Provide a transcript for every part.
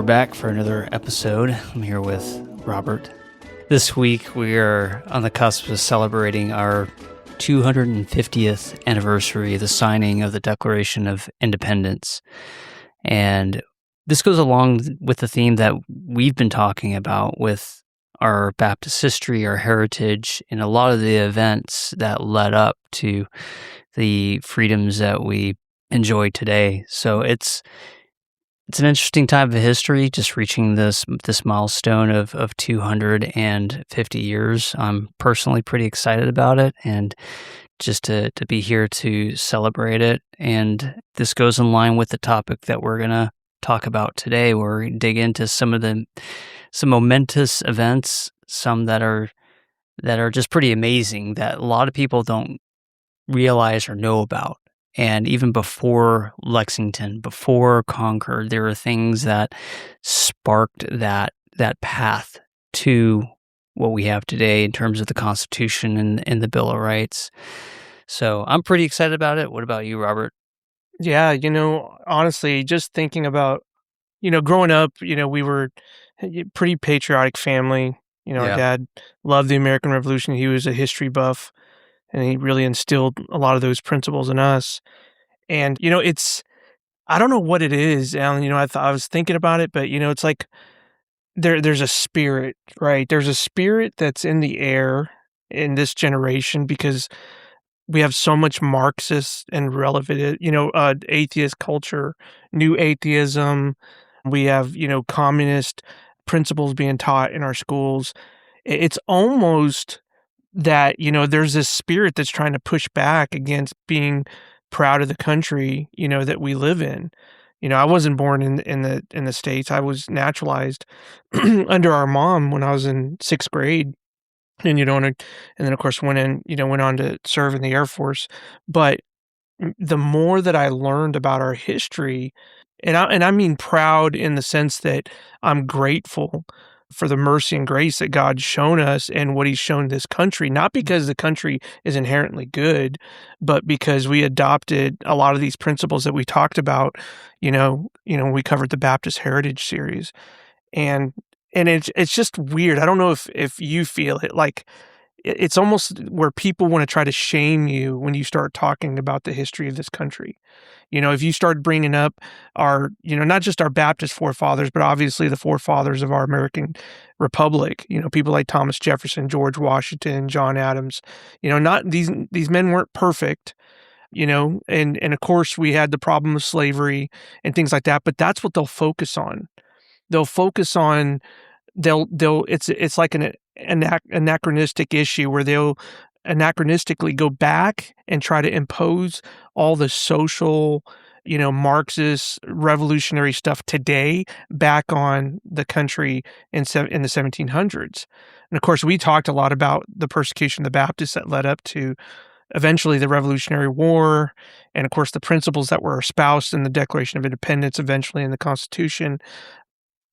back for another episode. I'm here with Robert. This week we are on the cusp of celebrating our 250th anniversary of the signing of the Declaration of Independence. And this goes along with the theme that we've been talking about with our Baptist history, our heritage, and a lot of the events that led up to the freedoms that we enjoy today. So it's an interesting time of history, just reaching this milestone of 250 years. I'm personally pretty excited about it, and just to be here to celebrate it. And this goes in line with the topic that we're going to talk about today, where we dig into some momentous events, some that are just pretty amazing that a lot of people don't realize or know about. And even before Lexington, before Concord, there were things that sparked that path to what we have today in terms of the Constitution and the Bill of Rights. So I'm pretty excited about it. What about you, Robert? Yeah, honestly, just thinking about, growing up, we were a pretty patriotic family. Our dad loved the American Revolution. He was a history buff, and he really instilled a lot of those principles in us. And, I don't know what it is, Alan. I was thinking about it, but, it's like there's a spirit, right? There's a spirit that's in the air in this generation because we have so much Marxist and relevant, atheist culture, new atheism. We have, communist principles being taught in our schools. It's almost that, there's this spirit that's trying to push back against being proud of the country, that we live in. I wasn't born in the States. I was naturalized under our mom when I was in 6th grade. And, and then of course went on to serve in the Air Force. But the more that I learned about our history, and I mean proud in the sense that I'm grateful for the mercy and grace that God's shown us and what he's shown this country, not because the country is inherently good, but because we adopted a lot of these principles that we talked about, we covered the Baptist Heritage series. And it's just weird. I don't know if you feel it, like it's almost where people want to try to shame you when you start talking about the history of this country. If you start bringing up our, not just our Baptist forefathers, but obviously the forefathers of our American Republic, people like Thomas Jefferson, George Washington, John Adams, not these men weren't perfect, and of course we had the problem of slavery and things like that, but that's what they'll focus on. They'll focus on, it's like an anachronistic issue where they'll anachronistically go back and try to impose all the social, Marxist revolutionary stuff today back on the country in the 1700s. And of course, we talked a lot about the persecution of the Baptists that led up to eventually the Revolutionary War, and of course the principles that were espoused in the Declaration of Independence, eventually in the Constitution.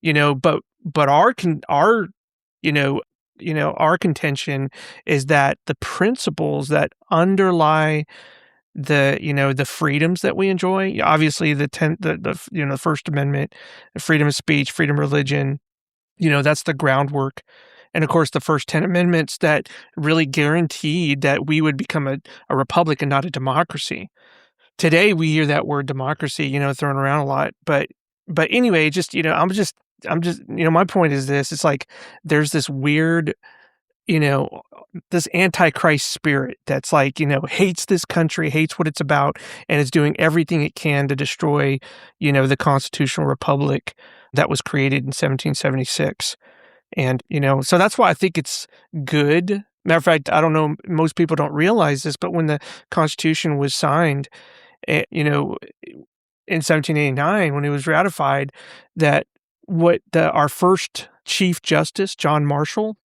But our contention is that the principles that underlie the freedoms that we enjoy, obviously the First Amendment, freedom of speech, freedom of religion, that's the groundwork. And of course, the first 10 amendments that really guaranteed that we would become a republic and not a democracy. Today, we hear that word democracy, thrown around a lot. But anyway, I'm just, my point is this. It's like there's this weird, this antichrist spirit that's like, hates this country, hates what it's about, and is doing everything it can to destroy, the constitutional republic that was created in 1776. And, so that's why I think it's good. Matter of fact, I don't know, most people don't realize this, but when the Constitution was signed, in 1789, when it was ratified, that our first Chief Justice, John Marshall,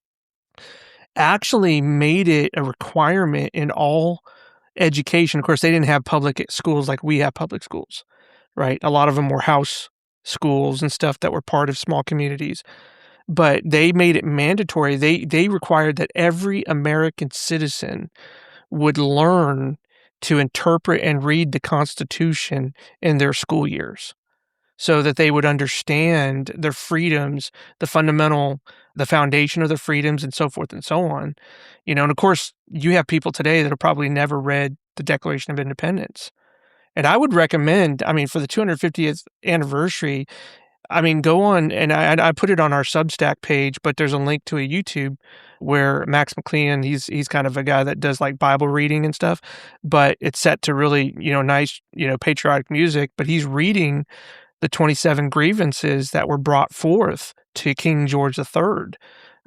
actually made it a requirement in all education. Of course, they didn't have public schools like we have public schools, right? A lot of them were house schools and stuff that were part of small communities. But they made it mandatory. They required that every American citizen would learn to interpret and read the Constitution in their school years. so that they would understand their freedoms, the foundation of their freedoms, and so forth and so on. And of course, you have people today that have probably never read the Declaration of Independence. And I would recommend, for the 250th anniversary, go on, and I put it on our Substack page, but there's a link to a YouTube where Max McLean, he's kind of a guy that does like Bible reading and stuff, but it's set to really, nice, patriotic music, but he's reading the 27 grievances that were brought forth to King George III.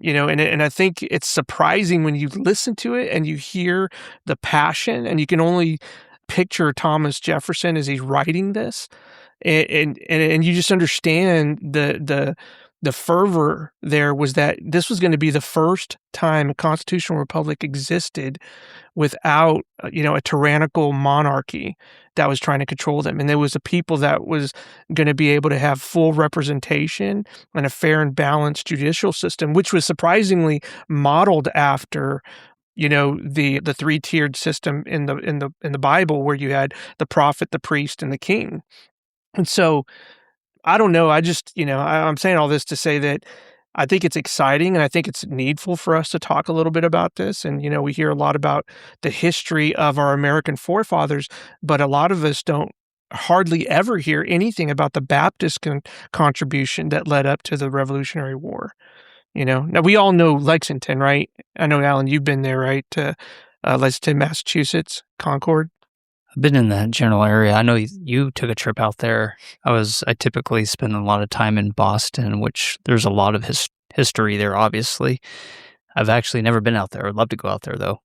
And I think it's surprising when you listen to it and you hear the passion, and you can only picture Thomas Jefferson as he's writing this, and you just understand the fervor there was that this was going to be the first time a constitutional republic existed without a tyrannical monarchy that was trying to control them, and there was a people that was going to be able to have full representation and a fair and balanced judicial system, which was surprisingly modeled after the three-tiered system in the Bible, where you had the prophet, the priest, and the king. And so I don't know. I just, I'm saying all this to say that I think it's exciting, and I think it's needful for us to talk a little bit about this. And, we hear a lot about the history of our American forefathers, but a lot of us don't hardly ever hear anything about the Baptist contribution that led up to the Revolutionary War. Now we all know Lexington, right? I know, Alan, you've been there, right? To Lexington, Massachusetts, Concord. I've been in that general area. I know you took a trip out there. I typically spend a lot of time in Boston, which there's a lot of history there, obviously. I've actually never been out there. I'd love to go out there, though.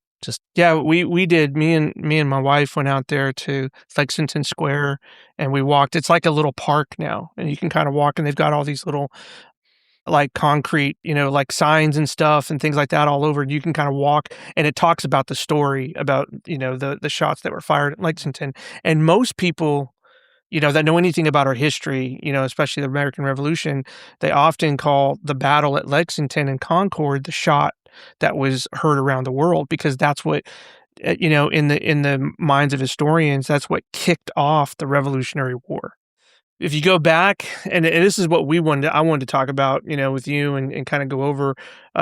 Yeah, we did. Me and my wife went out there to Lexington Square, and we walked. It's like a little park now, and you can kind of walk, and they've got all these little like concrete, like signs and stuff and things like that all over. You can kind of walk, and it talks about the story about, the shots that were fired at Lexington. And most people, that know anything about our history, especially the American Revolution, they often call the battle at Lexington and Concord the shot that was heard around the world, because that's what, in the minds of historians, that's what kicked off the Revolutionary War. If you go back, and this is what I wanted to talk about, with you and kind of go over,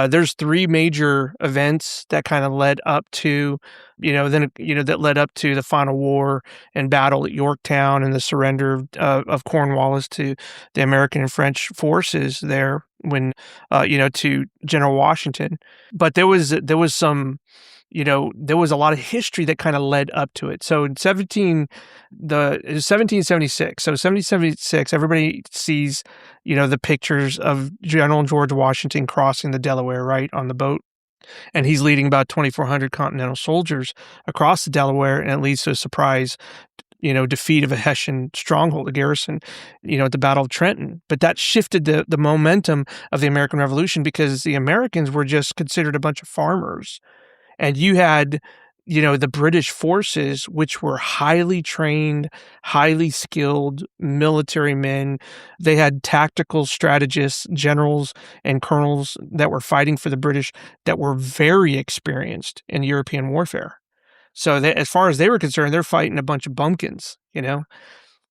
there's three major events that kind of led up to, that led up to the final war and battle at Yorktown and the surrender of Cornwallis to the American and French forces there when, to General Washington. But there was some, there was a lot of history that kind of led up to it. So in 1776. So 1776, everybody sees, the pictures of General George Washington crossing the Delaware, right, on the boat. And he's leading about 2,400 Continental soldiers across the Delaware, and it leads to a surprise, defeat of a Hessian stronghold, a garrison, at the Battle of Trenton. But that shifted the momentum of the American Revolution, because the Americans were just considered a bunch of farmers. And you had, the British forces, which were highly trained, highly skilled military men. They had tactical strategists, generals, and colonels that were fighting for the British that were very experienced in European warfare. So as far as they were concerned, they're fighting a bunch of bumpkins,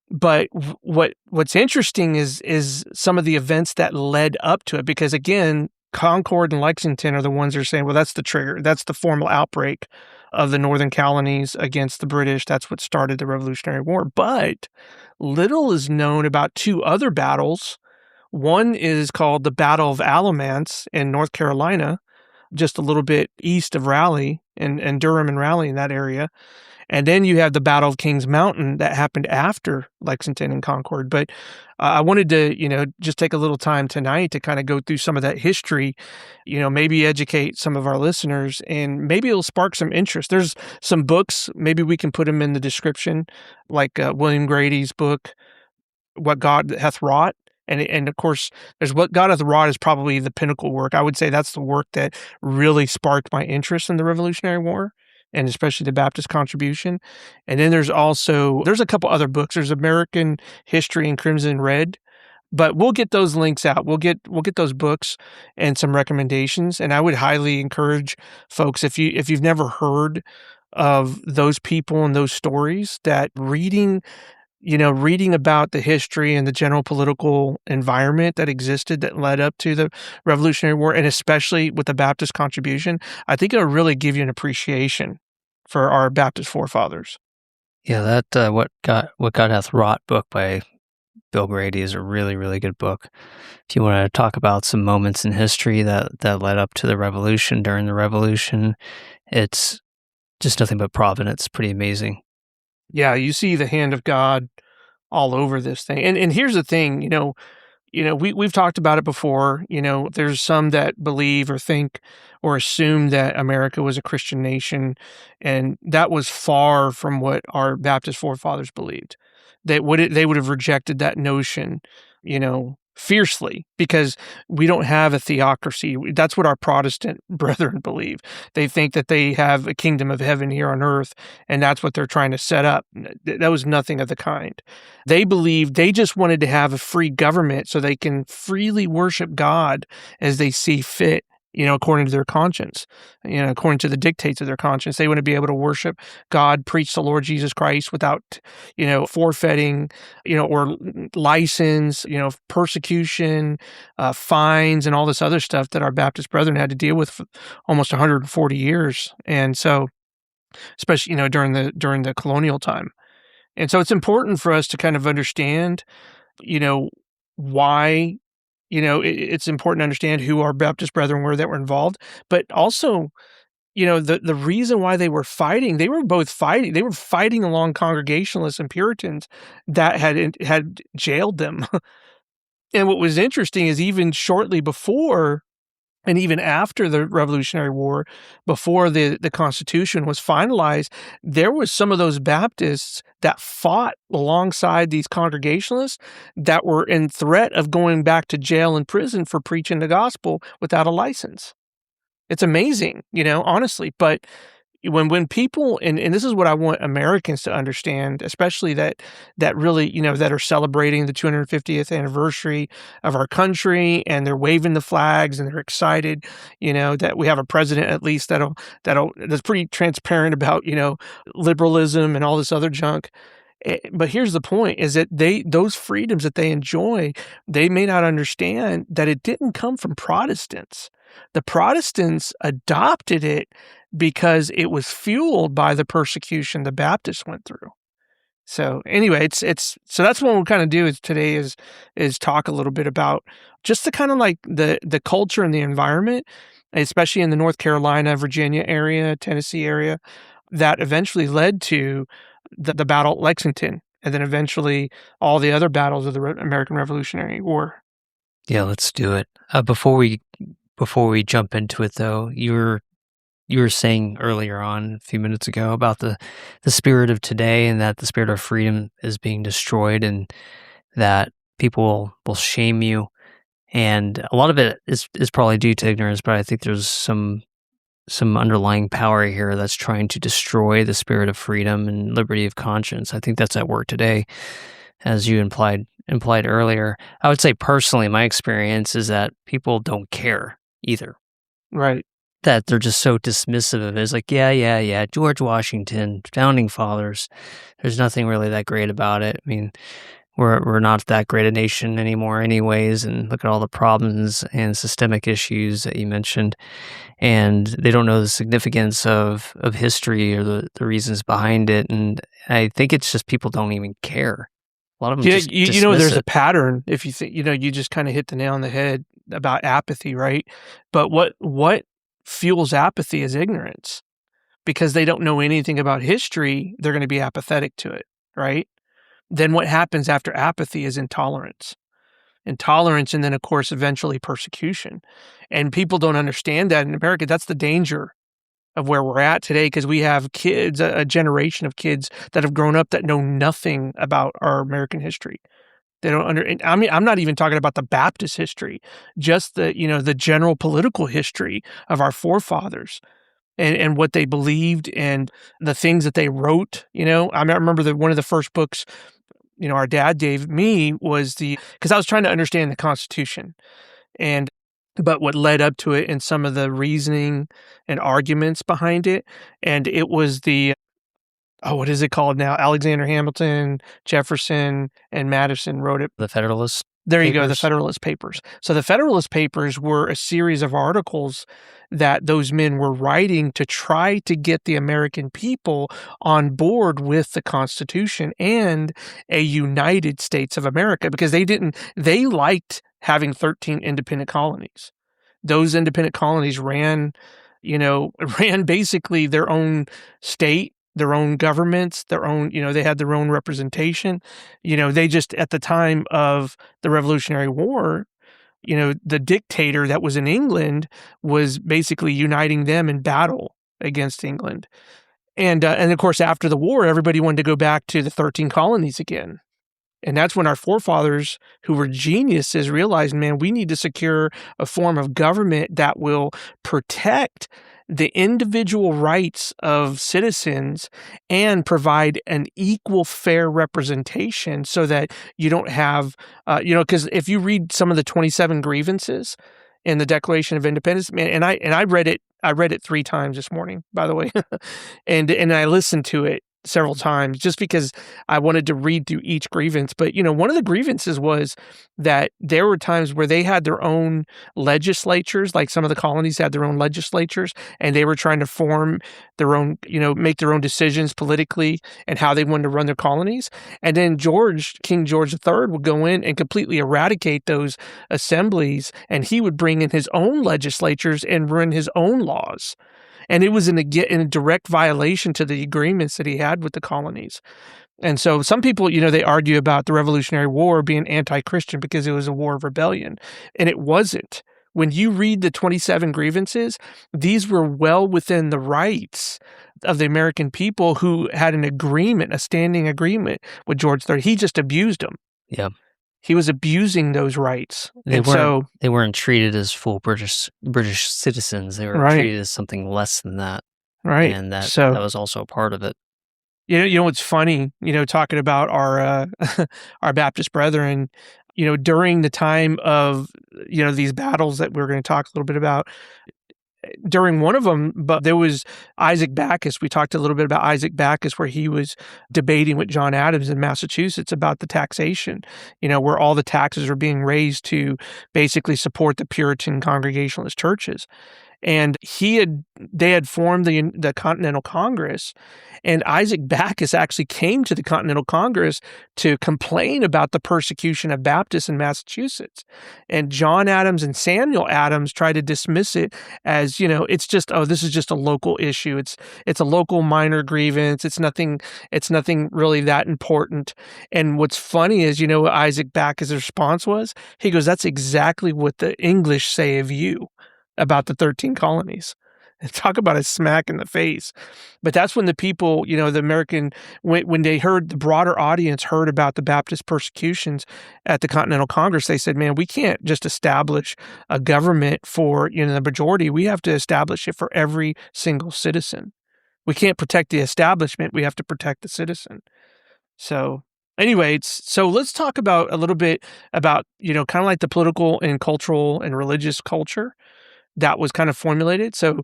But what's interesting is some of the events that led up to it, because again, Concord and Lexington are the ones that are saying, well, that's the trigger. That's the formal outbreak of the northern colonies against the British. That's what started the Revolutionary War. But little is known about two other battles. One is called the Battle of Alamance in North Carolina, just a little bit east of Raleigh and Durham and Raleigh in that area. And then you have the Battle of Kings Mountain that happened after Lexington and Concord. But I wanted to, just take a little time tonight to kind of go through some of that history, maybe educate some of our listeners, and maybe it'll spark some interest. There's some books, maybe we can put them in the description, like William Grady's book, What God Hath Wrought. And of course, there's What God Hath Wrought is probably the pinnacle work. I would say that's the work that really sparked my interest in the Revolutionary War, and especially the Baptist contribution. And then there's a couple other books. There's American History in Crimson Red, but we'll get those links out. We'll get those books and some recommendations. And I would highly encourage folks, if you've never heard of those people and those stories, that reading, reading about the history and the general political environment that existed that led up to the Revolutionary War, and especially with the Baptist contribution, I think it'll really give you an appreciation for our Baptist forefathers. Yeah, that what God hath wrought book by Bill Grady is a really, really good book. If you want to talk about some moments in history that led up to the revolution, during the revolution, it's just nothing but providence. Pretty amazing. Yeah, you see the hand of God all over this thing. And here's the thing, we've talked about it before. There's some that believe or think or assume that America was a Christian nation, and that was far from what our Baptist forefathers believed. They would have rejected that notion, fiercely, because we don't have a theocracy. That's what our Protestant brethren believe. They think that they have a kingdom of heaven here on earth, and that's what they're trying to set up. That was nothing of the kind. They believed they just wanted to have a free government so they can freely worship God as they see fit, according to their conscience, according to the dictates of their conscience. They want to be able to worship God, preach the Lord Jesus Christ without, forfeiting, or license, persecution, fines, and all this other stuff that our Baptist brethren had to deal with for almost 140 years. And so, especially, during the colonial time. And so it's important for us to kind of understand, why, it's important to understand who our Baptist brethren were that were involved, but also, the reason why they were fighting, they were fighting along Congregationalists and Puritans that had jailed them. And what was interesting is even shortly before and even after the Revolutionary War, before the Constitution was finalized, there was some of those Baptists that fought alongside these Congregationalists that were in threat of going back to jail and prison for preaching the gospel without a license. It's amazing, honestly. But when people, and this is what I want Americans to understand, especially that really, that are celebrating the 250th anniversary of our country, and they're waving the flags and they're excited, that we have a president at least that's pretty transparent about, liberalism and all this other junk. But here's the point, is that those freedoms that they enjoy, they may not understand that it didn't come from Protestants. The Protestants adopted it because it was fueled by the persecution the Baptists went through. So anyway, so that's what we'll kind of do today is talk a little bit about just the kind of like the culture and the environment, especially in the North Carolina, Virginia area, Tennessee area, that eventually led to the Battle at Lexington, and then eventually all the other battles of the American Revolutionary War. Yeah, let's do it. Before we jump into it, though, you were saying earlier on a few minutes ago about the spirit of today, and that the spirit of freedom is being destroyed, and that people will shame you. And a lot of it is probably due to ignorance, but I think there's some underlying power here that's trying to destroy the spirit of freedom and liberty of conscience. I think that's at work today, as you implied earlier. I would say personally, my experience is that people don't care either. Right. That they're just so dismissive of it. It's like, yeah, George Washington, founding fathers. There's nothing really that great about it. I mean, we're not that great a nation anymore anyways, and look at all the problems and systemic issues that you mentioned. And they don't know the significance of history or the reasons behind it. And I think it's just people don't even care. A lot of them just dismiss there's it. a pattern. If you think, you just kind of hit the nail on the head about apathy, right? But what fuels apathy is ignorance. Because they don't know anything about history, they're going to be apathetic to it, right? Then what happens after apathy is intolerance. Intolerance, and then, of course, eventually persecution. And people don't understand that in America. That's the danger of where we're at today, because we have kids, a generation of kids that have grown up that know nothing about our American history. They don't I'm not even talking about the Baptist history, just the general political history of our forefathers and what they believed and the things that they wrote. I remember that one of the first books, our dad gave me was because I was trying to understand the Constitution, but what led up to it and some of the reasoning and arguments behind it. And it was what is it called now? Alexander Hamilton, Jefferson, and Madison wrote it. The Federalist There you Papers? go, the Federalist Papers. So the Federalist Papers were a series of articles that those men were writing to try to get the American people on board with the Constitution and a United States of America, because they liked having 13 independent colonies. Those independent colonies ran basically their own state, their own governments, they had their own representation. They just, at the time of the Revolutionary War, the dictator that was in England was basically uniting them in battle against England. And of course, after the war, everybody wanted to go back to the 13 colonies again. And that's when our forefathers, who were geniuses, realized, man, we need to secure a form of government that will protect the individual rights of citizens and provide an equal, fair representation, so that you don't have, because if you read some of the 27 grievances in the Declaration of Independence, man, and I read it 3 times this morning, by the way, and I listened to it several times just because I wanted to read through each grievance. But, one of the grievances was that there were times where they had their own legislatures, like some of the colonies had their own legislatures, and they were trying to form their own, make their own decisions politically and how they wanted to run their colonies. And then King George III would go in and completely eradicate those assemblies, and he would bring in his own legislatures and run his own laws. And it was in a direct violation to the agreements that he had with the colonies. And so some people, they argue about the Revolutionary War being anti-Christian because it was a war of rebellion. And it wasn't. When you read the 27 grievances, these were well within the rights of the American people, who had a standing agreement with George III. He just abused them. Yeah. He was abusing those rights. They weren't treated as full British citizens. They were treated as something less than that. Right. And that was also a part of it. What's funny, talking about our our Baptist brethren, during the time of, these battles that we're going to talk a little bit about, during one of them, but there was Isaac Backus. We talked a little bit about Isaac Backus, where he was debating with John Adams in Massachusetts about the taxation, where all the taxes are being raised to basically support the Puritan Congregationalist churches. And they had formed the Continental Congress, and Isaac Backus actually came to the Continental Congress to complain about the persecution of Baptists in Massachusetts. And John Adams and Samuel Adams tried to dismiss it as, it's just, this is just a local issue. It's a local minor grievance. It's nothing really that important. And what's funny is, what Isaac Backus' response was? He goes, that's exactly what the English say of you about the 13 colonies. And talk about a smack in the face. But that's when the people, the American, when they heard, the broader audience heard about the Baptist persecutions at the Continental Congress, they said, man, we can't just establish a government for, the majority. We have to establish it for every single citizen. We can't protect the establishment. We have to protect the citizen. So anyway, so let's talk about a little bit about, kind of like the political and cultural and religious culture that was kind of formulated. So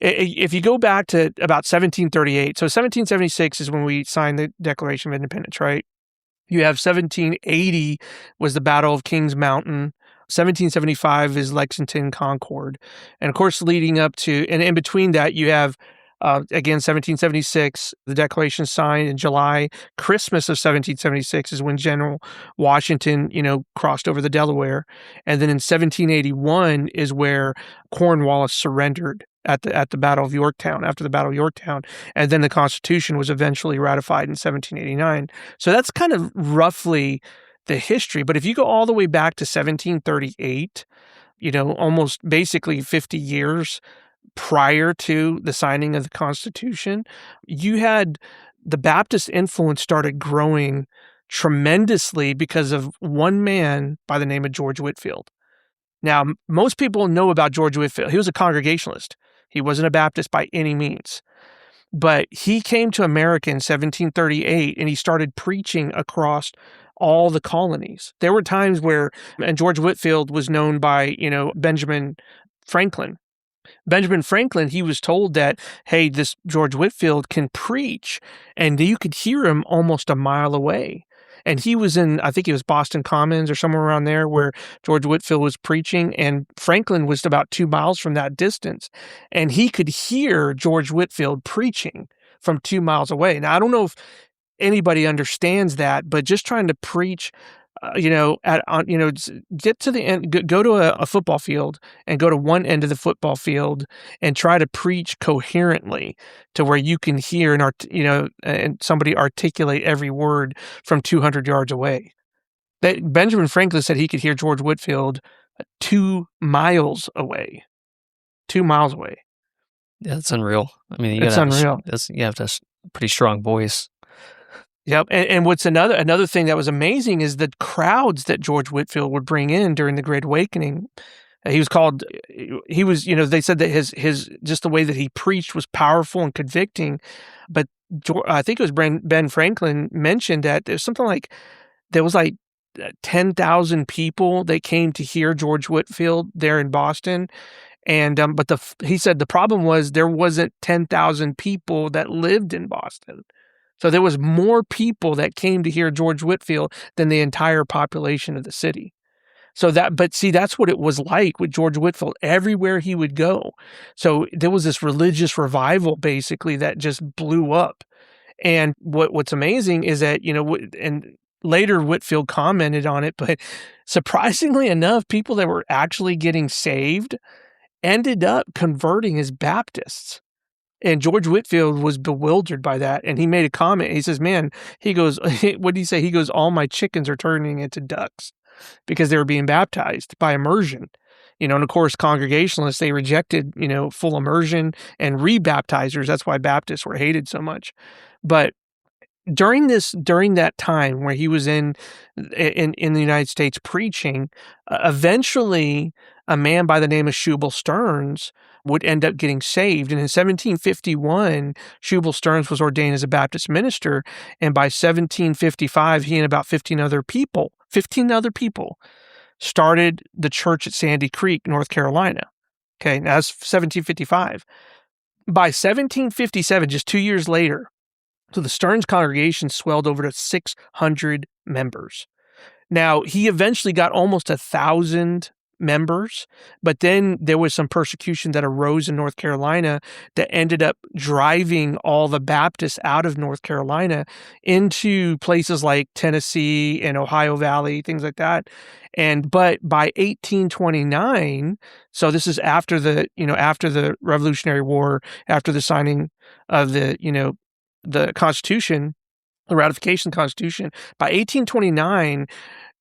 if you go back to about 1738, so 1776 is when we signed the Declaration of Independence, right? You have 1780 was the Battle of Kings Mountain. 1775 is Lexington Concord. And of course, leading up to, and in between that, you have again, 1776, the Declaration signed in July. Christmas of 1776 is when General Washington, crossed over the Delaware. And then in 1781 is where Cornwallis surrendered at the Battle of Yorktown, after the Battle of Yorktown. And then the Constitution was eventually ratified in 1789. So that's kind of roughly the history. But if you go all the way back to 1738, almost basically 50 years prior to the signing of the Constitution, you had the Baptist influence started growing tremendously because of one man by the name of George Whitefield. Now, most people know about George Whitefield. He was a Congregationalist. He wasn't a Baptist by any means. But he came to America in 1738, and he started preaching across all the colonies. There were times where, and George Whitefield was known by, Benjamin Franklin. Benjamin Franklin, he was told that, hey, this George Whitefield can preach, and you could hear him almost a mile away. And he was in, I think it was Boston Commons or somewhere around there where George Whitefield was preaching, and Franklin was about 2 miles from that distance. And he could hear George Whitefield preaching from 2 miles away. Now, I don't know if anybody understands that, but just trying to preach, get to the end, go to a football field and go to one end of the football field and try to preach coherently to where you can hear and somebody articulate every word from 200 yards away. That Benjamin Franklin said he could hear George Whitefield 2 miles away. 2 miles away. Yeah, that's unreal. I mean, It's unreal. You have to have a pretty strong voice. Yep. And what's another thing that was amazing is the crowds that George Whitefield would bring in during the Great Awakening. They said that his just the way that he preached was powerful and convicting. But I think it was Ben Franklin mentioned that there was 10,000 people that came to hear George Whitefield there in Boston. And he said the problem was there wasn't 10,000 people that lived in Boston. So there was more people that came to hear George Whitefield than the entire population of the city. That's what it was like with George Whitefield everywhere he would go. So there was this religious revival basically that just blew up. And what's amazing is that, and later Whitefield commented on it, but surprisingly enough, people that were actually getting saved ended up converting as Baptists. And George Whitefield was bewildered by that. And he made a comment. He says, man, he goes, what did he say? He goes, all my chickens are turning into ducks because they were being baptized by immersion. And of course, Congregationalists, they rejected, full immersion and rebaptizers. That's why Baptists were hated so much. But during that time where he was in the United States preaching, eventually a man by the name of Shubal Stearns would end up getting saved. And in 1751, Shubal Stearns was ordained as a Baptist minister. And by 1755, he and about 15 other people started the church at Sandy Creek, North Carolina. Okay, now that's 1755. By 1757, just 2 years later, so the Stearns congregation swelled over to 600 members. Now, he eventually got almost 1,000 members, but then there was some persecution that arose in North Carolina that ended up driving all the Baptists out of North Carolina into places like Tennessee and Ohio Valley, things like that. But by 1829, so this is after the Revolutionary War, after the signing of the Constitution, the ratification of the Constitution, by 1829,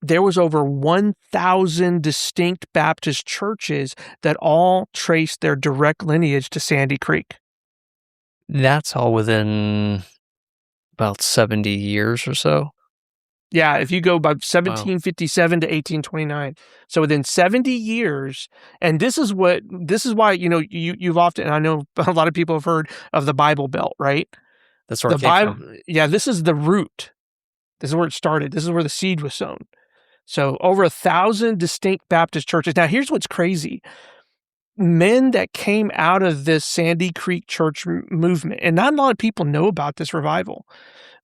there was over 1,000 distinct Baptist churches that all traced their direct lineage to Sandy Creek. That's all within about 70 years or so? Yeah, if you go by 1757 to 1829. So within 70 years, and this is why, you've often, I know a lot of people have heard of the Bible Belt, right? That's where it came from. Yeah, this is the root. This is where it started. This is where the seed was sown. So over 1,000 distinct Baptist churches. Now, here's what's crazy. Men that came out of this Sandy Creek church movement, and not a lot of people know about this revival,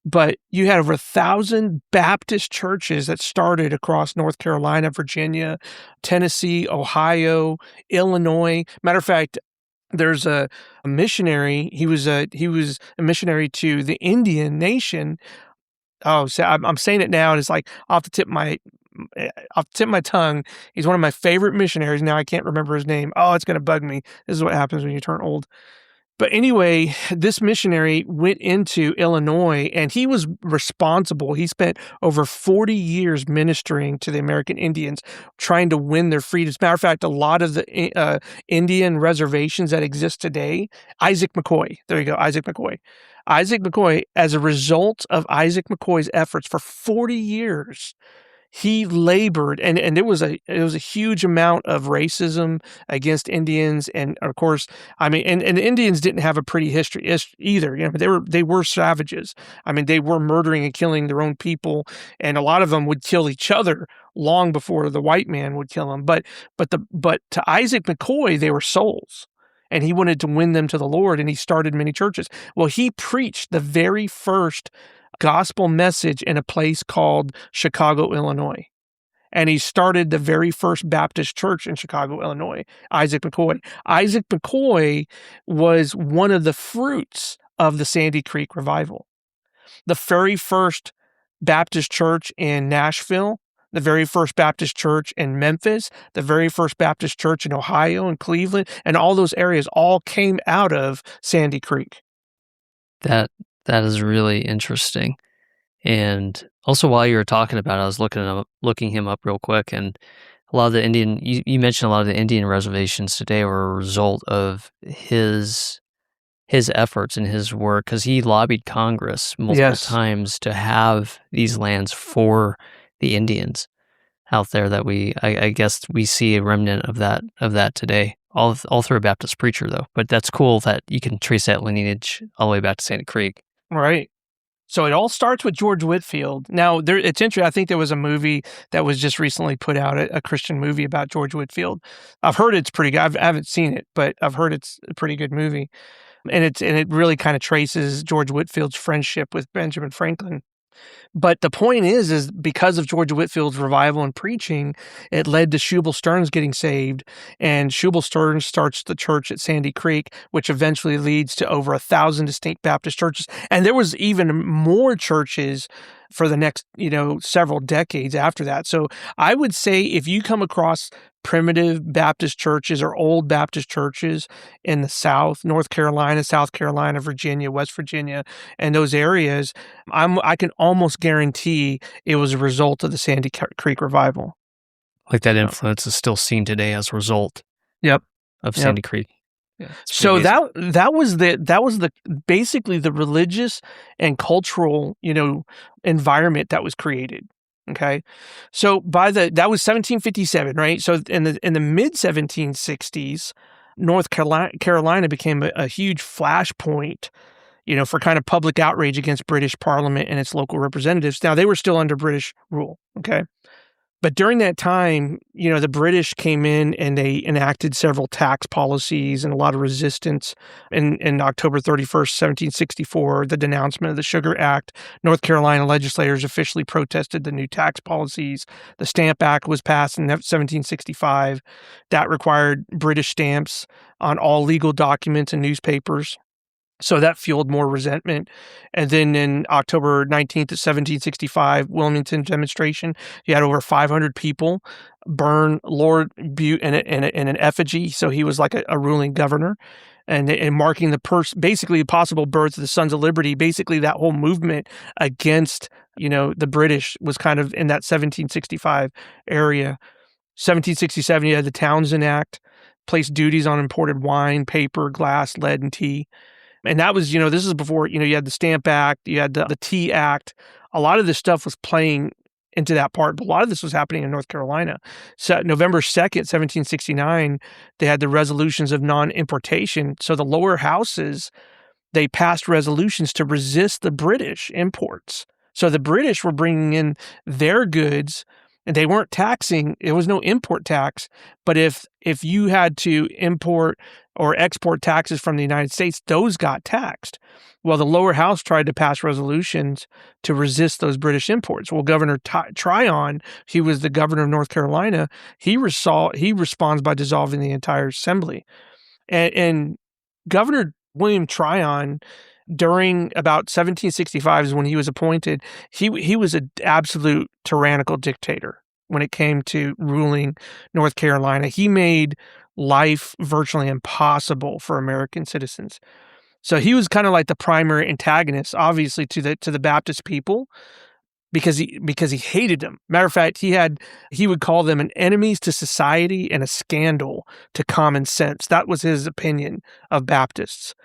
but you had over 1,000 Baptist churches that started across North Carolina, Virginia, Tennessee, Ohio, Illinois. Matter of fact, there's a missionary. He was a missionary to the Indian nation. Oh, so I'm saying it now, and it's like off the tip of my tongue. He's one of my favorite missionaries. Now I can't remember his name. Oh, it's going to bug me. This is what happens when you turn old. But anyway, this missionary went into Illinois, and he was responsible. He spent over 40 years ministering to the American Indians, trying to win their freedoms. Matter of fact, a lot of the Indian reservations that exist today, Isaac McCoy. There you go, Isaac McCoy. Isaac McCoy, as a result of Isaac McCoy's efforts for 40 years, he labored, and it was a huge amount of racism against Indians, and of course, I mean, and the Indians didn't have a pretty history either. They were savages. I mean, they were murdering and killing their own people, and a lot of them would kill each other long before the white man would kill them. But to Isaac McCoy, they were souls. and he wanted to win them to the Lord, and he started many churches. Well, he preached the very first gospel message in a place called Chicago, Illinois. And he started the very first Baptist church in Chicago, Illinois, Isaac McCoy. Isaac McCoy was one of the fruits of the Sandy Creek revival. The very first Baptist church in Nashville, the very first Baptist church in Memphis, the very first Baptist church in Ohio and Cleveland, and all those areas all came out of Sandy Creek. That is really interesting. And also, while you were talking about it, I was looking him up real quick, and a lot of the Indian, you mentioned a lot of the Indian reservations today were a result of his efforts and his work, because he lobbied Congress multiple times to have these lands for the Indians out there. That I guess we see a remnant of that today, all through a Baptist preacher, though. But that's cool that you can trace that lineage all the way back to Sandy Creek. Right. So it all starts with George Whitefield. Now, it's interesting. I think there was a movie that was just recently put out, a Christian movie about George Whitefield. I've heard it's pretty good. I haven't seen it, but I've heard it's a pretty good movie. And it really kind of traces George Whitefield's friendship with Benjamin Franklin. But the point is because of George Whitefield's revival and preaching, it led to Shubal Stearns getting saved, and Shubal Stearns starts the church at Sandy Creek, which eventually leads to over 1,000 distinct Baptist churches. And there was even more churches for the next, several decades after that. So I would say if you come across primitive Baptist churches or old Baptist churches in the South, North Carolina, South Carolina, Virginia, West Virginia, and those areas, I can almost guarantee it was a result of the Sandy Creek revival. Like that influence is still seen today as a result. Of Sandy Creek. Yeah, so that was the basically the religious and cultural environment that was created. Okay, so that was 1757, right? So in the mid 1760s, North Carolina became a huge flashpoint, for kind of public outrage against British Parliament and its local representatives. Now they were still under British rule. Okay. But during that time, the British came in and they enacted several tax policies and a lot of resistance. In October 31st, 1764, the denouncement of the Sugar Act, North Carolina legislators officially protested the new tax policies. The Stamp Act was passed in 1765. That required British stamps on all legal documents and newspapers. So that fueled more resentment. And then in October 19th of 1765, Wilmington demonstration, you had over 500 people burn Lord Bute in an effigy. So he was like a ruling governor, and marking basically the possible birth of the Sons of Liberty. Basically, that whole movement against, the British was kind of in that 1765 area. 1767, you had the Townshend Act, placed duties on imported wine, paper, glass, lead, and tea. And that was, this is before, you had the Stamp Act, you had the Tea Act. A lot of this stuff was playing into that part, but a lot of this was happening in North Carolina. So November 2nd, 1769, they had the resolutions of non-importation. So the lower houses, they passed resolutions to resist the British imports. So the British were bringing in their goods, and they weren't taxing. There was no import tax. But if you had to import or export taxes from the United States, those got taxed. Well, the lower house tried to pass resolutions to resist those British imports. Well, Governor Tryon, he was the governor of North Carolina, he responds by dissolving the entire assembly. And Governor William Tryon, during about 1765 is when he was appointed, he was an absolute tyrannical dictator when it came to ruling North Carolina. He made life virtually impossible for American citizens. So he was kind of like the primary antagonist, obviously, to the Baptist people, because he hated them. Matter of fact, he would call them an enemies to society and a scandal to common sense. That was his opinion of Baptists.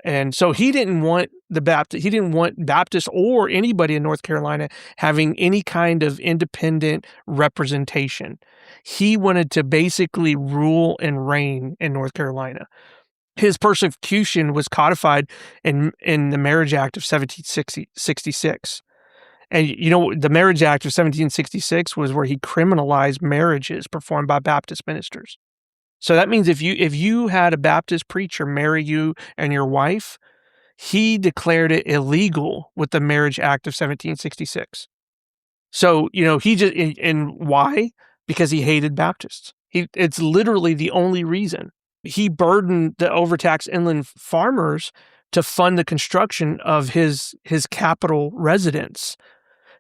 And so he didn't want Baptists or anybody in North Carolina having any kind of independent representation. He wanted to basically rule and reign in North Carolina. His persecution was codified in the Marriage Act of 1766. And, the Marriage Act of 1766 was where he criminalized marriages performed by Baptist ministers. So that means if you had a Baptist preacher marry you and your wife, he declared it illegal with the Marriage Act of 1766. So, he just and why? Because he hated Baptists. It's literally the only reason. He burdened the overtaxed inland farmers to fund the construction of his capital residence.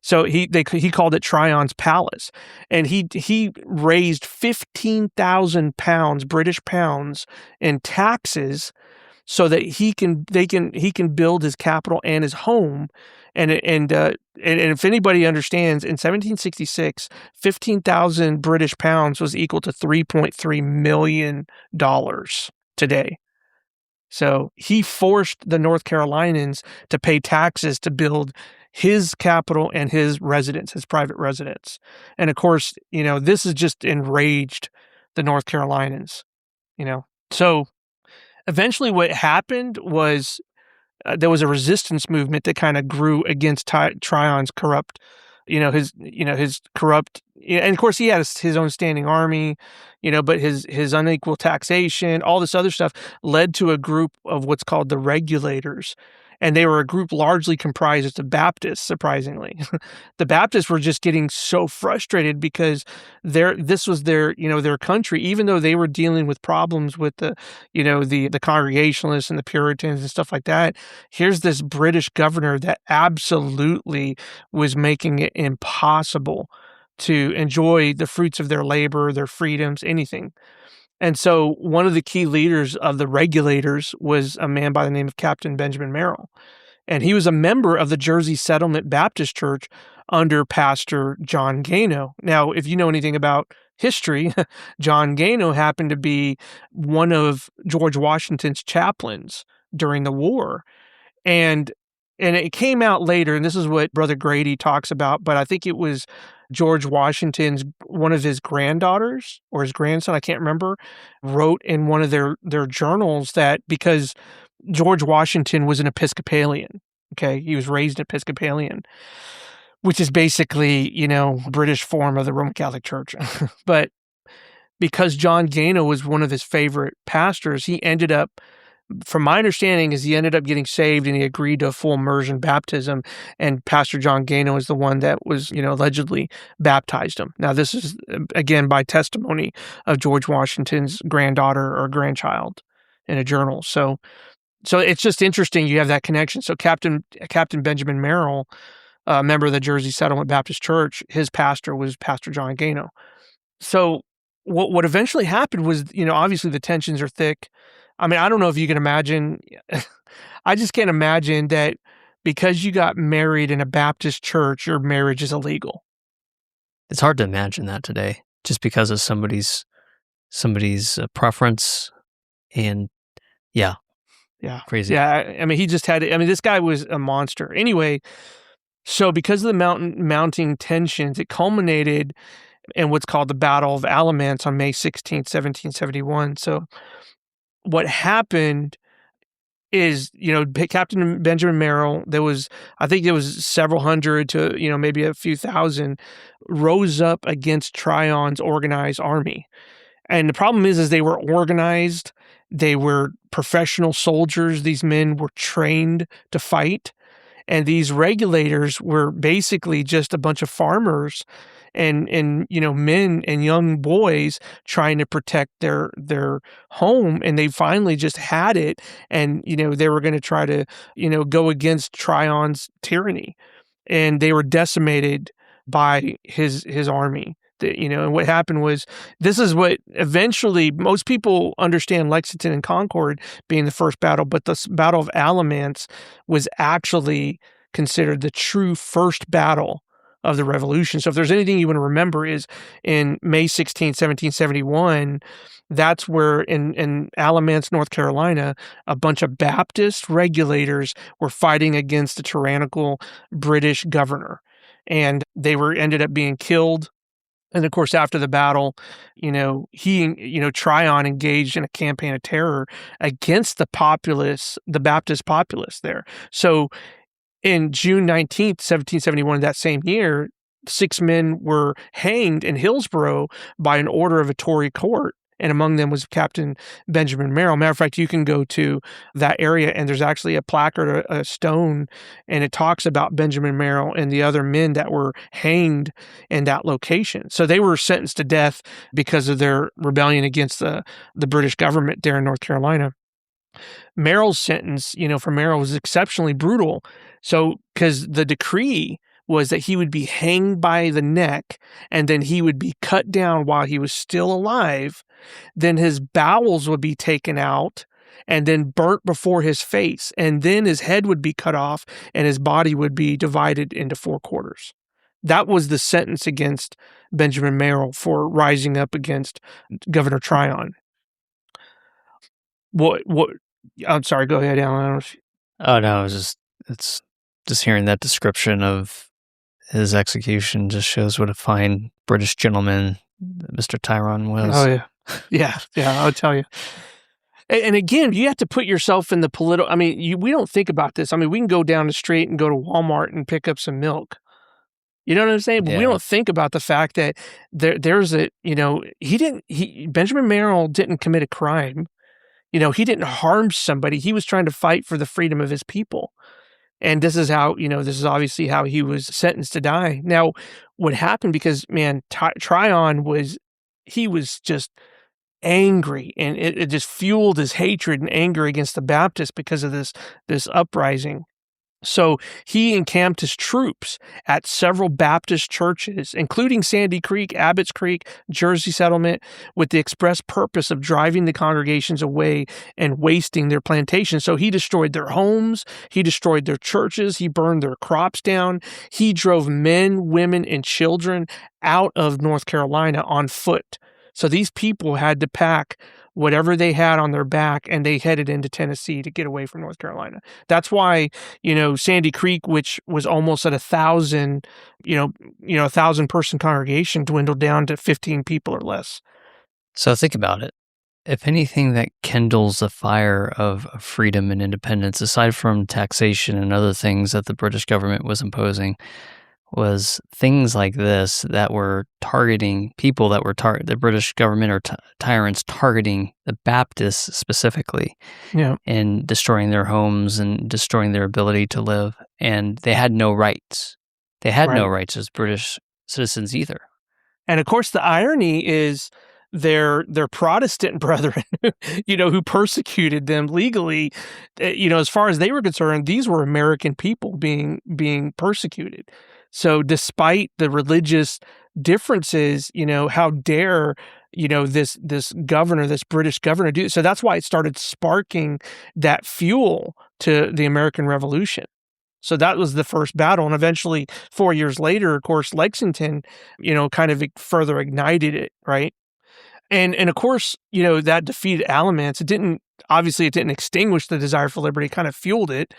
So he called it Tryon's Palace, and he raised 15,000 pounds, British pounds, in taxes so that he can build his capital and his home. And if anybody understands, in 1766, 15,000 British pounds was equal to $3.3 million today. So he forced the North Carolinians to pay taxes to build his capital and his residence, his private residence. And of course, this has just enraged the North Carolinians, So eventually what happened was there was a resistance movement that kind of grew against Tryon's corrupt, his corrupt, and of course he had his own standing army, but his unequal taxation, all this other stuff led to a group of what's called the Regulators. And they were a group largely comprised of Baptists, surprisingly. The Baptists were just getting so frustrated because this was their country, even though they were dealing with problems with the Congregationalists and the Puritans and stuff like that. Here's this British governor that absolutely was making it impossible to enjoy the fruits of their labor, their freedoms, anything. And so one of the key leaders of the Regulators was a man by the name of Captain Benjamin Merrill. And he was a member of the Jersey Settlement Baptist Church under Pastor John Gano. Now, if you know anything about history, John Gano happened to be one of George Washington's chaplains during the war. And it came out later, and this is what Brother Grady talks about, but I think it was George Washington's, one of his granddaughters or his grandson, I can't remember, wrote in one of their journals that because George Washington was an Episcopalian, okay, he was raised Episcopalian, which is basically, British form of the Roman Catholic Church. But because John Gano was one of his favorite pastors, he ended up, from my understanding, is he ended up getting saved and he agreed to a full immersion baptism. And Pastor John Gano is the one that was, allegedly baptized him. Now, this is, again, by testimony of George Washington's granddaughter or grandchild in a journal. So it's just interesting you have that connection. So Captain Benjamin Merrill, a member of the Jersey Settlement Baptist Church, his pastor was Pastor John Gano. So what eventually happened was, obviously the tensions are thick. I mean, I don't know if you can imagine. I just can't imagine that because you got married in a Baptist church, your marriage is illegal. It's hard to imagine that today, just because of somebody's preference, and yeah, crazy. Yeah, I mean, he just had it. I mean, this guy was a monster. Anyway, so because of the mounting tensions, it culminated in what's called the Battle of Alamance on May 16th, 1771. So what happened is, Captain Benjamin Merrill, I think there was several hundred to, maybe a few thousand, rose up against Tryon's organized army. And the problem is they were organized. They were professional soldiers. These men were trained to fight. And these Regulators were basically just a bunch of farmers and men and young boys trying to protect their home. And they finally just had it. And, they were going to try to, go against Tryon's tyranny. And they were decimated by his army. And what happened was, this is what eventually most people understand Lexington and Concord being the first battle, but the Battle of Alamance was actually considered the true first battle of the Revolution. So if there's anything you want to remember is in May 16, 1771, that's where in Alamance, North Carolina, a bunch of Baptist Regulators were fighting against the tyrannical British governor. And they ended up being killed. And of course, after the battle, Tryon engaged in a campaign of terror against the Baptist populace there. So in June 19th, 1771, that same year, 6 men were hanged in Hillsborough by an order of a Tory court. and among them was Captain Benjamin Merrill. Matter of fact, you can go to that area, and there's actually a placard, a stone, and it talks about Benjamin Merrill and the other men that were hanged in that location. So they were sentenced to death because of their rebellion against the British government there in North Carolina. Merrill's sentence, for Merrill was exceptionally brutal. So, because the decree was that he would be hanged by the neck, and then he would be cut down while he was still alive. Then his bowels would be taken out and then burnt before his face. And then his head would be cut off and his body would be divided into 4 quarters. That was the sentence against Benjamin Merrill for rising up against Governor Tryon. What, I'm sorry, go ahead, Alan. Oh, no, it's just hearing that description of his execution just shows what a fine British gentleman Mr. Tyrone was. Oh, yeah. Yeah, I'll tell you. And again, you have to put yourself in the political... I mean, we don't think about this. I mean, we can go down the street and go to Walmart and pick up some milk. You know what I'm saying? But we don't think about the fact that there's a... Benjamin Merrill didn't commit a crime. He didn't harm somebody. He was trying to fight for the freedom of his people. And this is how, this is obviously how he was sentenced to die. Now, what happened, because, man, Tryon was just angry, and it just fueled his hatred and anger against the Baptists because of this uprising. So he encamped his troops at several Baptist churches, including Sandy Creek, Abbott's Creek, Jersey Settlement, with the express purpose of driving the congregations away and wasting their plantations. So he destroyed their homes, he destroyed their churches, he burned their crops down, he drove men, women, and children out of North Carolina on foot. So these people had to pack whatever they had on their back, and they headed into Tennessee to get away from North Carolina. That's why, Sandy Creek, which was almost at 1,000, 1,000-person congregation, dwindled down to 15 people or less. So think about it. If anything that kindles the fire of freedom and independence, aside from taxation and other things that the British government was imposing, was things like this that were targeting people that were the British government or tyrants targeting the Baptists specifically, and destroying their homes and destroying their ability to live. And they had no rights. They had no rights as British citizens either. And of course, the irony is their Protestant brethren, who persecuted them legally, as far as they were concerned, these were American people being persecuted. So despite the religious differences, how dare, this governor, this British governor do it? So that's why it started sparking that fuel to the American Revolution. So that was the first battle. And eventually, 4 years later, of course, Lexington, kind of further ignited it, right? And of course, that defeated Alamance. It didn't extinguish the desire for liberty, it kind of fueled it.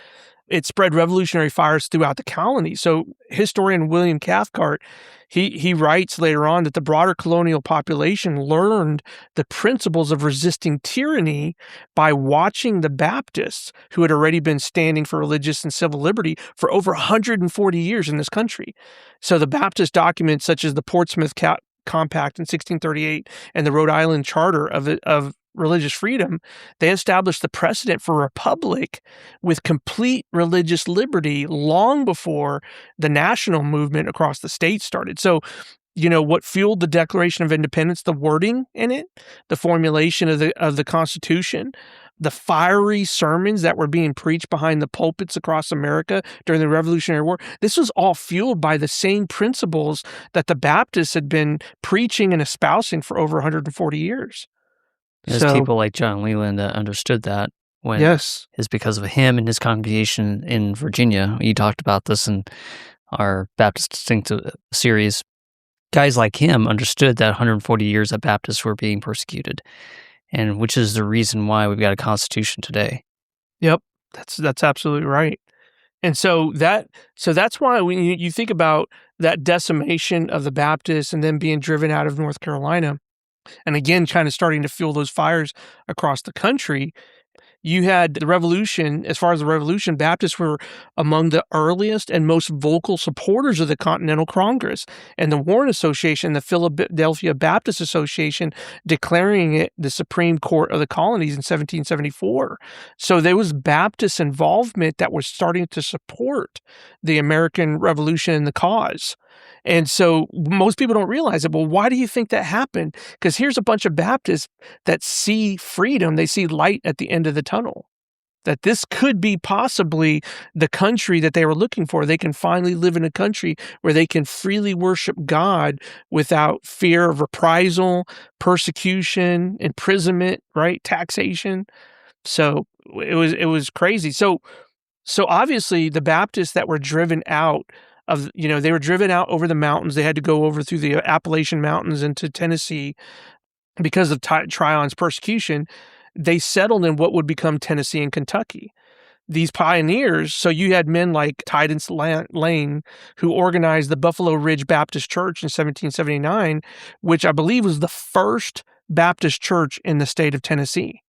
It spread revolutionary fires throughout the colony. So historian William Cathcart, he writes later on that the broader colonial population learned the principles of resisting tyranny by watching the Baptists, who had already been standing for religious and civil liberty for over 140 years in this country. So the Baptist documents such as the Portsmouth Compact in 1638 and the Rhode Island Charter of religious freedom, they established the precedent for a republic with complete religious liberty long before the national movement across the state started. So, what fueled the Declaration of Independence? The wording in it, the formulation of the Constitution, the fiery sermons that were being preached behind the pulpits across America during the Revolutionary War. This was all fueled by the same principles that the Baptists had been preaching and espousing for over 140 years. There's people like John Leland that understood that when it's because of him and his congregation in Virginia. You talked about this in our Baptist Distinctive series. Guys like him understood that 140 years that Baptists were being persecuted, and which is the reason why we've got a constitution today. Yep, that's absolutely right. And so that's why when you think about that decimation of the Baptists and then being driven out of North Carolina, and again, kind of starting to fuel those fires across the country, You had the Revolution. As far as the Revolution, Baptists were among the earliest and most vocal supporters of the Continental Congress and the Warren Association, the Philadelphia Baptist Association, declaring it the Supreme Court of the colonies in 1774. So there was Baptist involvement that was starting to support the American Revolution and the cause. And so most people don't realize it. Well, why do you think that happened? Because here's a bunch of Baptists that see freedom. They see light at the end of the tunnel, that this could be possibly the country that they were looking for. They can finally live in a country where they can freely worship God without fear of reprisal, persecution, imprisonment, right? Taxation. So it was crazy. So obviously the Baptists that were driven out they were driven out over the mountains. They had to go over through the Appalachian Mountains into Tennessee because of Tryon's persecution. They settled in what would become Tennessee and Kentucky. These pioneers, so you had men like Tidance Lane, who organized the Buffalo Ridge Baptist Church in 1779, which I believe was the first Baptist church in the state of Tennessee.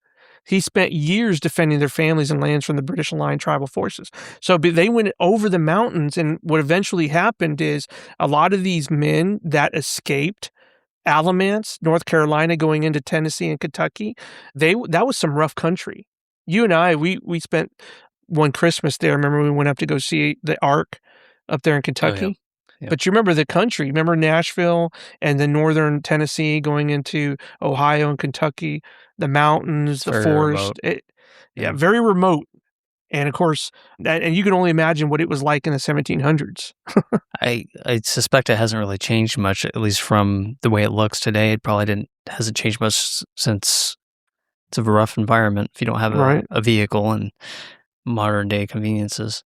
He spent years defending their families and lands from the British aligned tribal forces. So they went over the mountains, and what eventually happened is a lot of these men that escaped Alamance, North Carolina, going into Tennessee and Kentucky, that was some rough country. You and I, we spent one Christmas there. Remember we went up to go see the Ark up there in Kentucky? Oh, yeah. Yep. But you remember the country. Remember Nashville and the northern Tennessee going into Ohio and Kentucky, the mountains, the forest. Very remote. And of course, and you can only imagine what it was like in the 1700s. I suspect it hasn't really changed much, at least from the way it looks today. It probably hasn't changed much since it's a rough environment if you don't have a vehicle and modern day conveniences.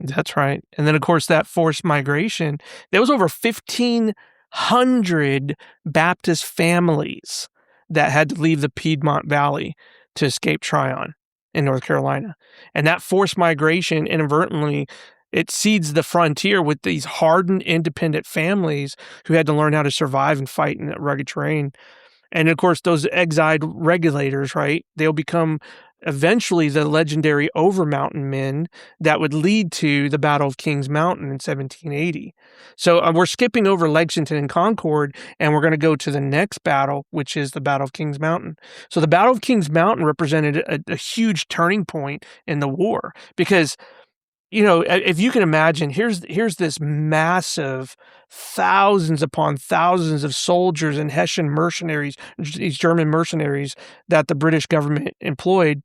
That's right. And then, of course, that forced migration, there was over 1,500 Baptist families that had to leave the Piedmont Valley to escape Tryon in North Carolina. And that forced migration inadvertently, it seeds the frontier with these hardened, independent families who had to learn how to survive and fight in that rugged terrain. And, of course, those exiled regulators, right, they'll become eventually the legendary Overmountain men that would lead to the Battle of Kings Mountain in 1780. So we're skipping over Lexington and Concord, and we're going to go to the next battle, which is the Battle of Kings Mountain. So the Battle of Kings Mountain represented a huge turning point in the war because, if you can imagine, here's this massive thousands upon thousands of soldiers and Hessian mercenaries, these German mercenaries that the British government employed,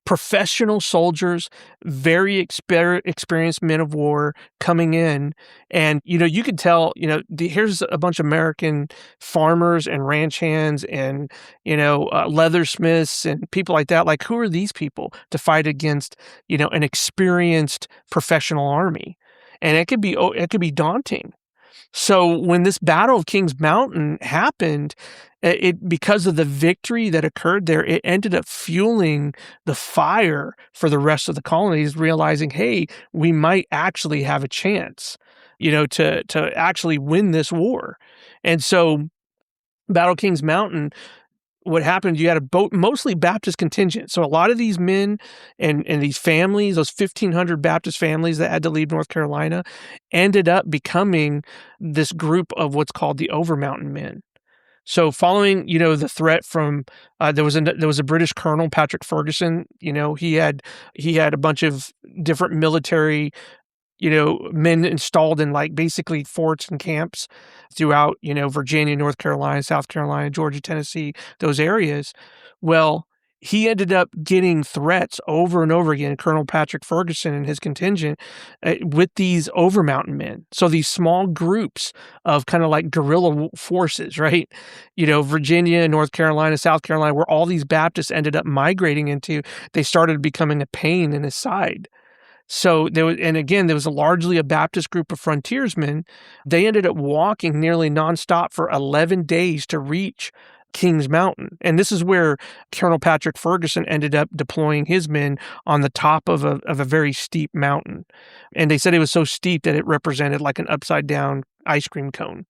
professional soldiers, very experienced men of war coming in. And, you could tell, here's a bunch of American farmers and ranch hands and, leathersmiths and people like that. Like, who are these people to fight against, an experienced professional army? And it could be daunting. So when this Battle of Kings Mountain happened, because of the victory that occurred there, it ended up fueling the fire for the rest of the colonies, realizing, hey, we might actually have a chance, to actually win this war. And so Battle of Kings Mountain, what happened, you had a mostly Baptist contingent. So a lot of these men and these families, those 1,500 Baptist families that had to leave North Carolina, ended up becoming this group of what's called the Overmountain men. So following, the threat from, there was a British colonel, Patrick Ferguson, he had a bunch of different military men installed in basically forts and camps throughout, Virginia, North Carolina, South Carolina, Georgia, Tennessee, those areas. Well, he ended up getting threats over and over again, Colonel Patrick Ferguson and his contingent, with these Overmountain men. So these small groups of kind of like guerrilla forces, right? Virginia, North Carolina, South Carolina, where all these Baptists ended up migrating into, they started becoming a pain in his side. So there was largely a Baptist group of frontiersmen. They ended up walking nearly nonstop for 11 days to reach Kings Mountain. And this is where Colonel Patrick Ferguson ended up deploying his men on the top of a very steep mountain. And they said it was so steep that it represented like an upside down ice cream cone.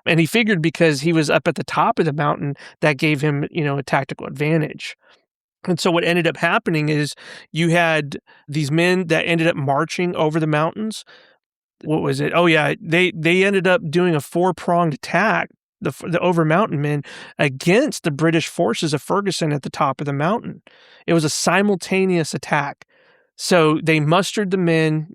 And he figured because he was up at the top of the mountain, that gave him, a tactical advantage. And so what ended up happening is you had these men that ended up marching over the mountains. What was it? Oh yeah, they ended up doing a 4-pronged attack, the over mountain men, against the British forces of Ferguson at the top of the mountain. It was a simultaneous attack. So they mustered the men,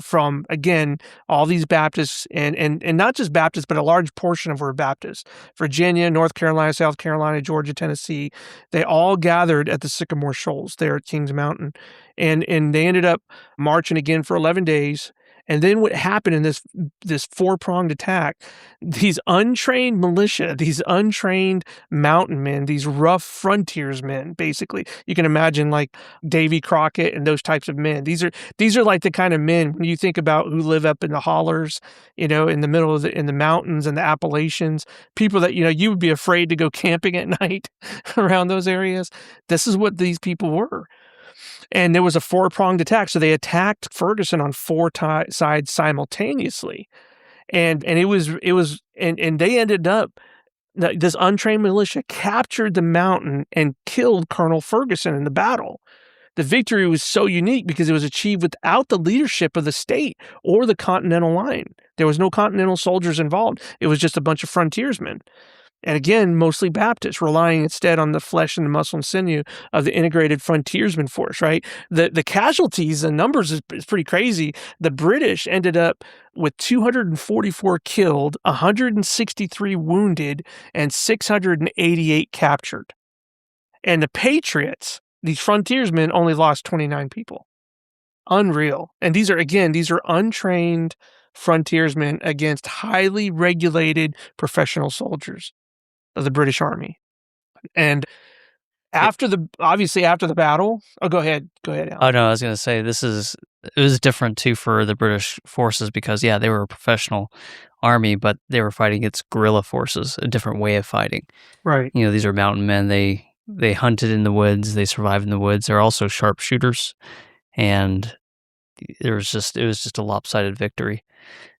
from, again, all these Baptists and not just Baptists, but a large portion of them were Baptists. Virginia, North Carolina, South Carolina, Georgia, Tennessee, they all gathered at the Sycamore Shoals there at Kings Mountain. And they ended up marching again for 11 days. And then what happened in this 4-pronged attack, these untrained militia, these untrained mountain men, these rough frontiersmen, basically, you can imagine like Davy Crockett and those types of men. These are like the kind of men when you think about who live up in the hollers, in the middle of in the mountains and the Appalachians, people that, you would be afraid to go camping at night around those areas. This is what these people were. And there was a 4-pronged attack. So they attacked Ferguson on 4 sides simultaneously. And they ended up, this untrained militia captured the mountain and killed Colonel Ferguson in the battle. The victory was so unique because it was achieved without the leadership of the state or the Continental Line. There was no Continental soldiers involved. It was just a bunch of frontiersmen. And again, mostly Baptists, relying instead on the flesh and the muscle and sinew of the integrated frontiersman force, right? The casualties, the numbers is pretty crazy. The British ended up with 244 killed, 163 wounded, and 688 captured. And the Patriots, these frontiersmen, only lost 29 people. Unreal. And these are untrained frontiersmen against highly regulated professional soldiers of the British Army. And after the battle, go ahead, Alan. Oh no, I was going to say it was different too for the British forces because they were a professional army, but they were fighting against guerrilla forces, a different way of fighting. Right. These are mountain men. They hunted in the woods, they survived in the woods. They're also sharpshooters, and it was just a lopsided victory.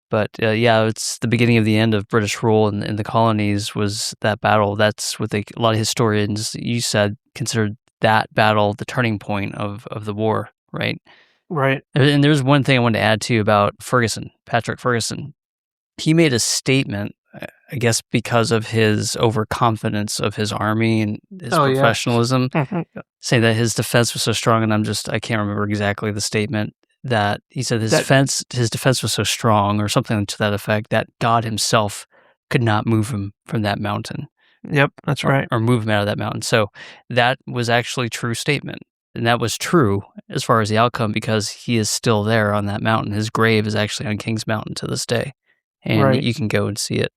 But it's the beginning of the end of British rule in the colonies was that battle. That's what a lot of historians, you said, considered that battle the turning point of the war, right? Right. And there's one thing I wanted to add to you about Patrick Ferguson. He made a statement, I guess because of his overconfidence of his army and his professionalism, saying that his defense was so strong, and I can't remember exactly the statement, that he said his defense was so strong or something to that effect that God himself could not move him from that mountain. Yep, that's right. Or move him out of that mountain. So that was actually a true statement. And that was true as far as the outcome because he is still there on that mountain. His grave is actually on Kings Mountain to this day. And you can go and see it.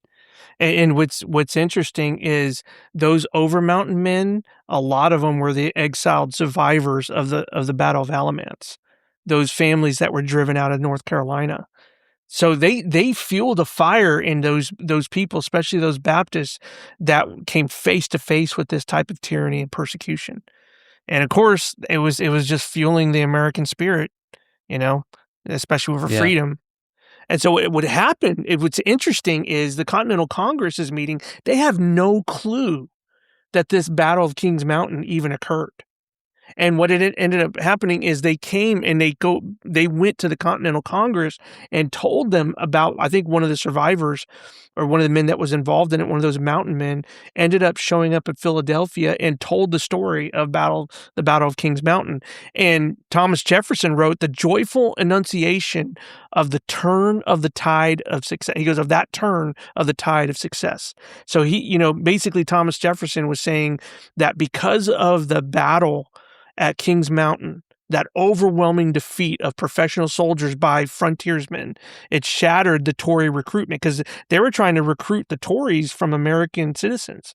And what's interesting is those over mountain men, a lot of them were the exiled survivors of the Battle of Alamance. Those families that were driven out of North Carolina. So they fueled a fire in those people, especially those Baptists that came face to face with this type of tyranny and persecution. And of course, it was just fueling the American spirit, especially for freedom. And so what would happen, what's interesting is the Continental Congress is meeting, they have no clue that this Battle of Kings Mountain even occurred. And what it ended up happening is they came and they went to the Continental Congress and told them about, I think one of the survivors or one of the men that was involved in it, one of those mountain men, ended up showing up at Philadelphia and told the story of the Battle of Kings Mountain. And Thomas Jefferson wrote the joyful annunciation of the turn of the tide of success. He goes, of that turn of the tide of success. So he, basically Thomas Jefferson was saying that because of the battle at Kings Mountain, that overwhelming defeat of professional soldiers by frontiersmen, it shattered the Tory recruitment because they were trying to recruit the Tories from American citizens.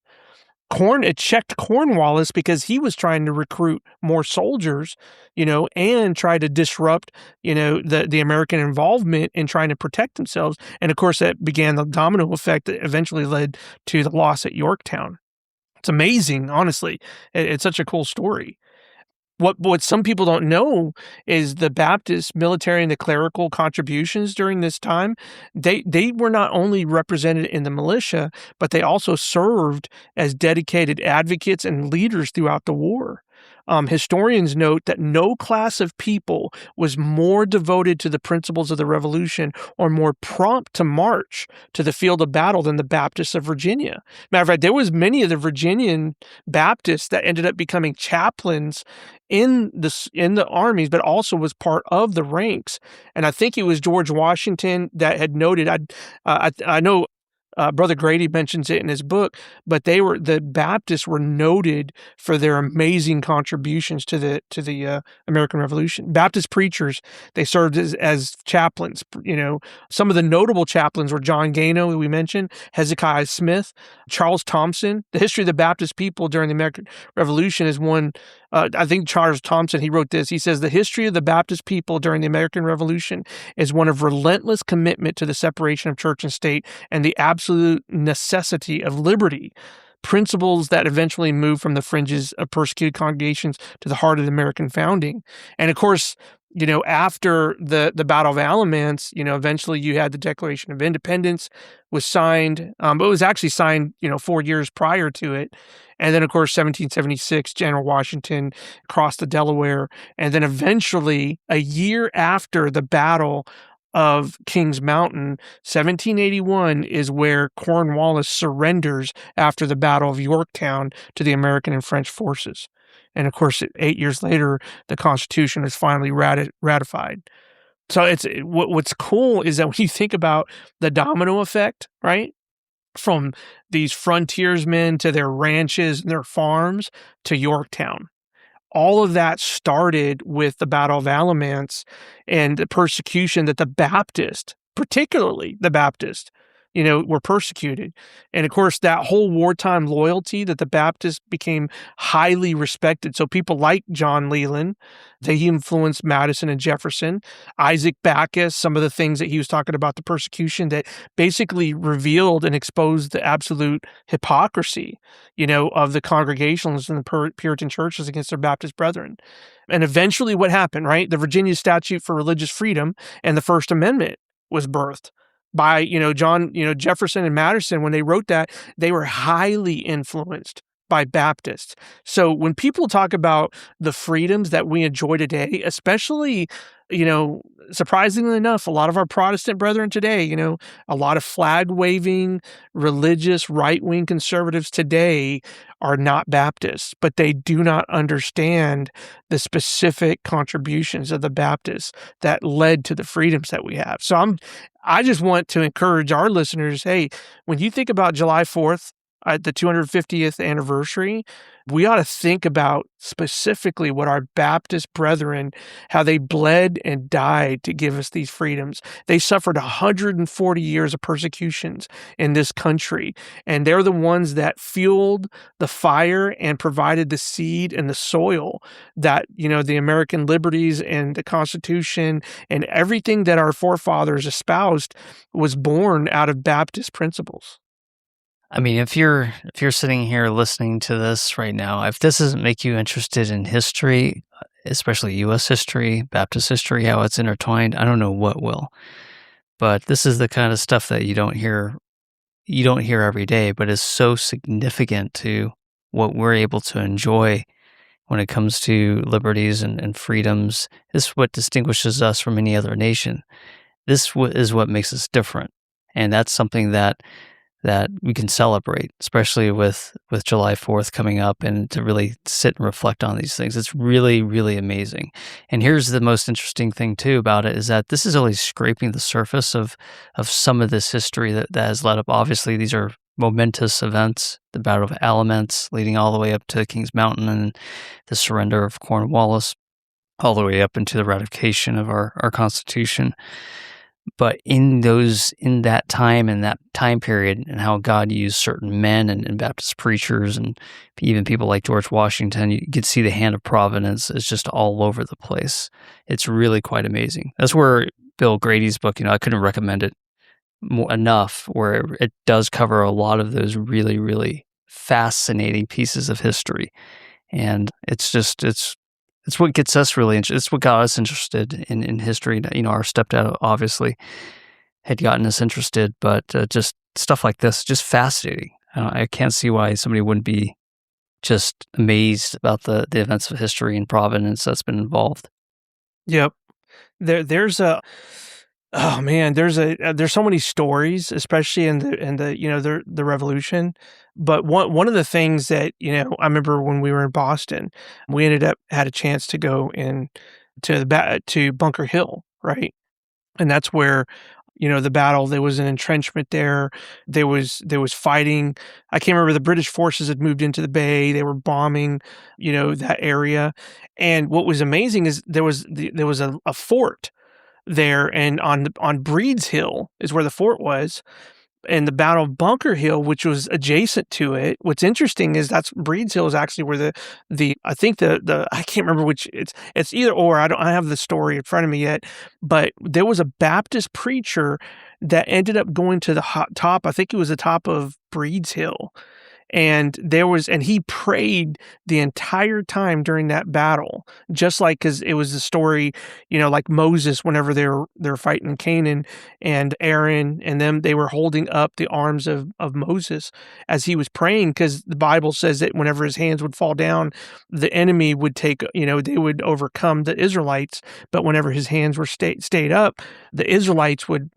It checked Cornwallis because he was trying to recruit more soldiers, and try to disrupt, the American involvement in trying to protect themselves. And of course, that began the domino effect that eventually led to the loss at Yorktown. It's amazing, honestly. It's such a cool story. What some people don't know is the Baptist military and the clerical contributions during this time, they were not only represented in the militia, but they also served as dedicated advocates and leaders throughout the war. historians note that no class of people was more devoted to the principles of the Revolution or more prompt to march to the field of battle than the Baptists of Virginia. Matter of fact, there was many of the Virginian Baptists that ended up becoming chaplains in the armies, but also was part of the ranks. And I think it was George Washington that had noted. I know Brother Grady mentions it in his book, but the Baptists were noted for their amazing contributions to the American Revolution. Baptist preachers, they served as chaplains. Some of the notable chaplains were John Gano, who we mentioned, Hezekiah Smith, Charles Thompson. The history of the Baptist people during the American Revolution is one. I think Charles Thompson, he wrote this. He says, the history of the Baptist people during the American Revolution is one of relentless commitment to the separation of church and state and the absolute necessity of liberty, principles that eventually moved from the fringes of persecuted congregations to the heart of the American founding. And of course, after the Battle of Alamance, eventually you had the Declaration of Independence was signed, but it was actually signed, 4 years prior to it. And then, of course, 1776, General Washington crossed the Delaware. And then eventually, a year after the Battle of Kings Mountain, 1781 is where Cornwallis surrenders after the Battle of Yorktown to the American and French forces. And of course, 8 years later, the Constitution is finally ratified. So what's cool is that when you think about the domino effect, right? From these frontiersmen to their ranches and their farms to Yorktown. All of that started with the Battle of Alamance and the persecution that the Baptist, particularly the Baptist, were persecuted. And of course, that whole wartime loyalty that the Baptists became highly respected. So people like John Leland, they influenced Madison and Jefferson. Isaac Backus, some of the things that he was talking about, the persecution that basically revealed and exposed the absolute hypocrisy, of the Congregationalists and the Puritan churches against their Baptist brethren. And eventually what happened, right? The Virginia Statute for Religious Freedom and the First Amendment was birthed by, Jefferson and Madison. When they wrote that, they were highly influenced by Baptists. So when people talk about the freedoms that we enjoy today, especially, surprisingly enough, a lot of our Protestant brethren today, a lot of flag-waving, religious, right-wing conservatives today are not Baptists, but they do not understand the specific contributions of the Baptists that led to the freedoms that we have. So I just want to encourage our listeners, hey, when you think about July 4th, at the 250th anniversary, we ought to think about specifically what our Baptist brethren, how they bled and died to give us these freedoms. They suffered 140 years of persecutions in this country, and they're the ones that fueled the fire and provided the seed and the soil that, the American liberties and the Constitution and everything that our forefathers espoused was born out of Baptist principles. I mean, if you're sitting here listening to this right now, if this doesn't make you interested in history, especially U.S. history, Baptist history, how it's intertwined, I don't know what will. But this is the kind of stuff that you don't hear every day, but is so significant to what we're able to enjoy when it comes to liberties and freedoms. This is what distinguishes us from any other nation. This is what makes us different, and that's something that we can celebrate, especially with July 4th coming up, and to really sit and reflect on these things. It's really, really amazing. And here's the most interesting thing too about it is that this is only scraping the surface of some of this history that has led up. Obviously, these are momentous events, the Battle of Alamance leading all the way up to Kings Mountain and the surrender of Cornwallis, all the way up into the ratification of our Constitution. But in that time period, and how God used certain men and Baptist preachers and even people like George Washington, you could see the hand of providence is just all over the place. It's really quite amazing. That's where Bill Grady's book, I couldn't recommend it enough, where it does cover a lot of those really, really fascinating pieces of history. And it's what gets us really interested. It's what got us interested in history. Our stepdad obviously had gotten us interested, but just stuff like this, just fascinating. I can't see why somebody wouldn't be just amazed about the events of history and providence that's been involved. Yep. There's a oh man, there's so many stories, especially in the revolution. But one of the things that I remember when we were in Boston, we had a chance to go in to Bunker Hill, right? And that's where the battle. There was an entrenchment there. There was fighting. I can't remember. The British forces had moved into the bay. They were bombing, that area. And what was amazing is there was a fort there, and on Breed's Hill is where the fort was, and the Battle of Bunker Hill, which was adjacent to it. What's interesting is that's Breed's Hill is actually where the I think the I can't remember which it's either or. I have the story in front of me yet, but there was a Baptist preacher that ended up going to the top. I think it was the top of Breed's Hill, and he prayed the entire time during that battle, just like, because it was the story, like Moses, whenever they're fighting Canaan, and Aaron and them, they were holding up the arms of Moses as he was praying, because the Bible says that whenever his hands would fall down, the enemy would they would overcome the Israelites, but whenever his hands were stayed up, the Israelites would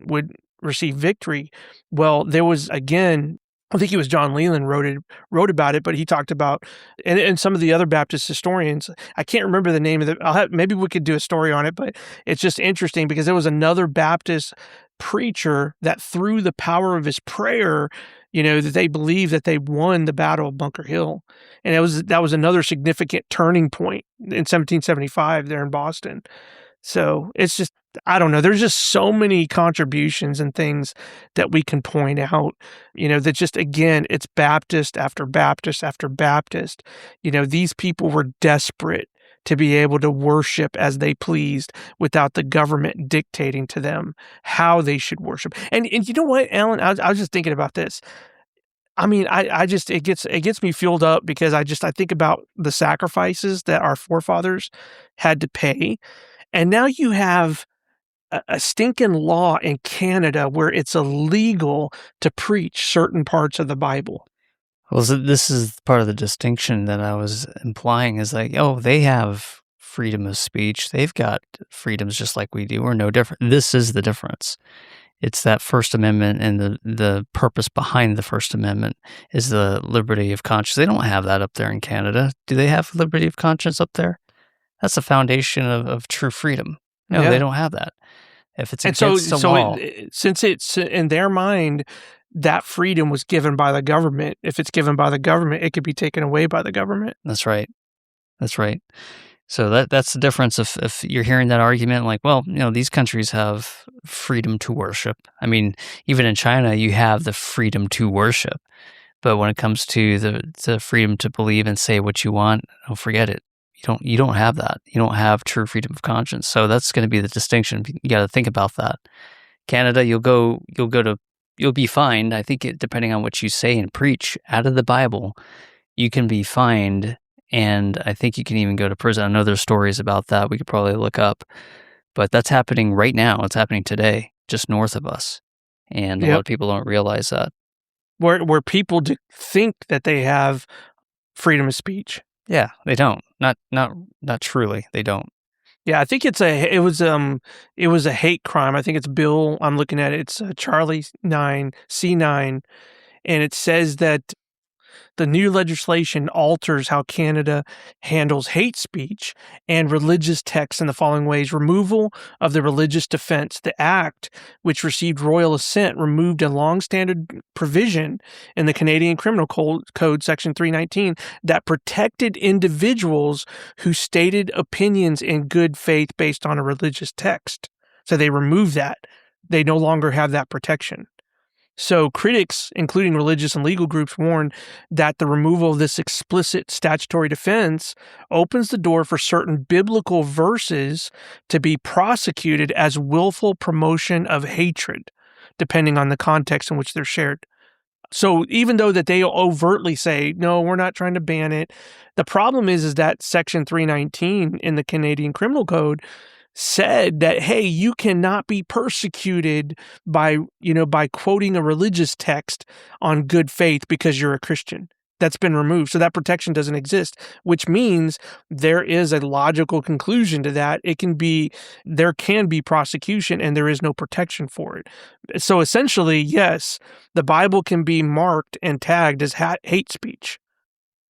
receive victory. Well, there was, again, I think it was John Leland wrote about it, but he talked about, and some of the other Baptist historians, I can't remember the name of it. Maybe we could do a story on it, but it's just interesting because there was another Baptist preacher that, through the power of his prayer, that they believed that they won the Battle of Bunker Hill. And that was another significant turning point in 1775 there in Boston. So it's just, I don't know. There's just so many contributions and things that we can point out, that just, again, it's Baptist after Baptist after Baptist. These people were desperate to be able to worship as they pleased without the government dictating to them how they should worship. And you know what, Alan, I was just thinking about this. I mean, it gets me fueled up because I think about the sacrifices that our forefathers had to pay. And now you have a stinking law in Canada where it's illegal to preach certain parts of the Bible. Well, so this is part of the distinction that I was implying, is like, oh, they have freedom of speech. They've got freedoms just like we do. We're no different. This is the difference. It's that First Amendment, and the purpose behind the First Amendment is the liberty of conscience. They don't have that up there in Canada. Do they have liberty of conscience up there? That's the foundation of true freedom. No, They don't have that. If it's against the law. Since it's in their mind, that freedom was given by the government. If it's given by the government, it could be taken away by the government. That's right. So that's the difference. If you're hearing that argument, like, well, these countries have freedom to worship. I mean, even in China, you have the freedom to worship. But when it comes to the freedom to believe and say what you want, forget it. You don't have that. You don't have true freedom of conscience. So that's going to be the distinction. You got to think about that. Canada, you'll be fined. I think depending on what you say and preach out of the Bible, you can be fined, and I think you can even go to prison. I know there's stories about that we could probably look up, but that's happening right now. It's happening today, just north of us, and a lot of people don't realize that. Where people think that they have freedom of speech. Yeah, they don't. Not truly. They don't. Yeah, I think it was a hate crime. I think it's Bill. I'm looking at it. It's Charlie 9 C9, and it says that the new legislation alters how Canada handles hate speech and religious texts in the following ways: removal of the religious defense. The act, which received royal assent, removed a long-standing provision in the Canadian Criminal Code, Section 319, that protected individuals who stated opinions in good faith based on a religious text. So they removed that. They no longer have that protection. So critics, including religious and legal groups, warn that the removal of this explicit statutory defense opens the door for certain biblical verses to be prosecuted as willful promotion of hatred, depending on the context in which they're shared. So even though that they overtly say, no, we're not trying to ban it, the problem is that Section 319 in the Canadian Criminal Code said that, hey, you cannot be persecuted by quoting a religious text on good faith because you're a Christian. that's been removed. So that protection doesn't exist, which means there is a logical conclusion to that. There can be prosecution and there is no protection for it. So essentially, yes, the Bible can be marked and tagged as hate speech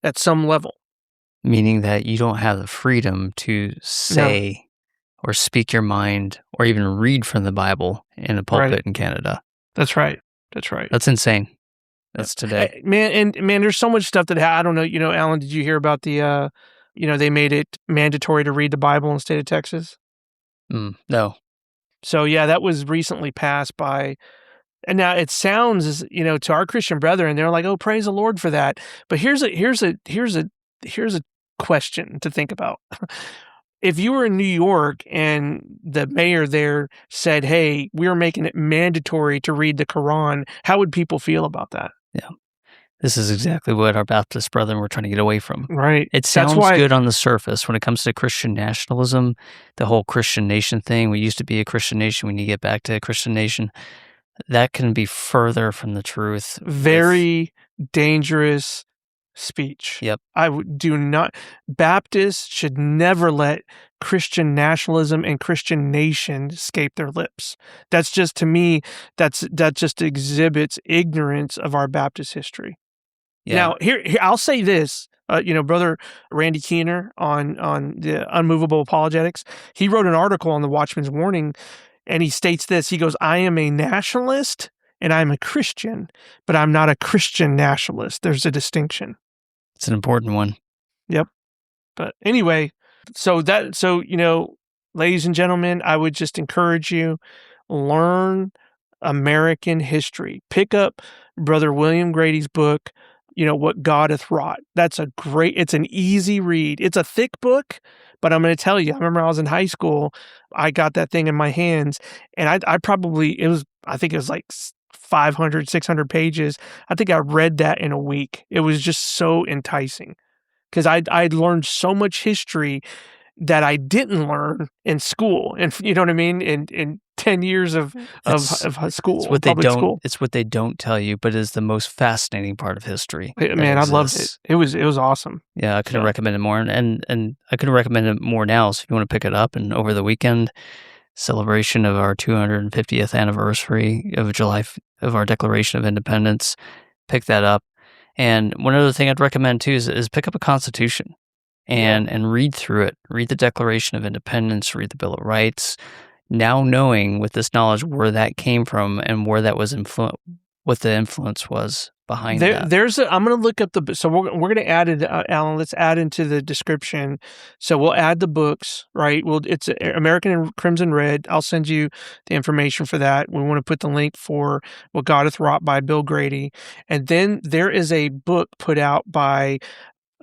at some level. Meaning that you don't have the freedom to say or speak your mind or even read from the Bible in a pulpit in Canada. That's right. That's insane. That's today. Man, there's so much stuff that I don't know. Alan, did you hear about the, they made it mandatory to read the Bible in the state of Texas? No. So yeah, that was recently passed by, and now it sounds, to our Christian brethren, they're like, oh, praise the Lord for that. But here's a question to think about. If you were in New York and the mayor there said, hey, we're making it mandatory to read the Quran, how would people feel about that? Yeah. This is exactly what our Baptist brethren were trying to get away from. Right. It sounds good on the surface when it comes to Christian nationalism, the whole Christian nation thing. We used to be a Christian nation. We need to get back to a Christian nation. That can be further from the truth. Very dangerous speech. Yep. Baptists should never let Christian nationalism and Christian nation escape their lips. That's just, to me, that just exhibits ignorance of our Baptist history. Yeah. Now, here I'll say this. Brother Randy Keener on the Unmovable Apologetics, he wrote an article on the Watchman's Warning, and he states this. He goes, I am a nationalist and I'm a Christian, but I'm not a Christian nationalist. There's a distinction. It's an important one. Yep. But anyway, ladies and gentlemen, I would just encourage you, learn American history. Pick up Brother William Grady's book, What God Hath Wrought. It's an easy read. It's a thick book, but I'm going to tell you, I remember I was in high school, I got that thing in my hands, and I think it was like 500, 600 pages. I think I read that in a week. It was just so enticing because I'd learned so much history that I didn't learn in school. And you know what I mean? In 10 years of school, school. It's what they don't tell you, but it's the most fascinating part of history. Man, I loved it. It was awesome. Yeah, I couldn't recommend it more. And I couldn't recommend it more now. So if you want to pick it up, and over the weekend, celebration of our 250th anniversary of our Declaration of Independence, pick that up. And one other thing I'd recommend too is pick up a Constitution and read through it. Read the Declaration of Independence, read the Bill of Rights. Now knowing with this knowledge where that came from and where that was what the influence was behind that. I'm going to look up so we're going to add it, Alan, let's add into the description. So we'll add the books, right? It's American and Crimson Red. I'll send you the information for that. We want to put the link for What God Hath Wrought by Bill Grady. And then there is a book put out by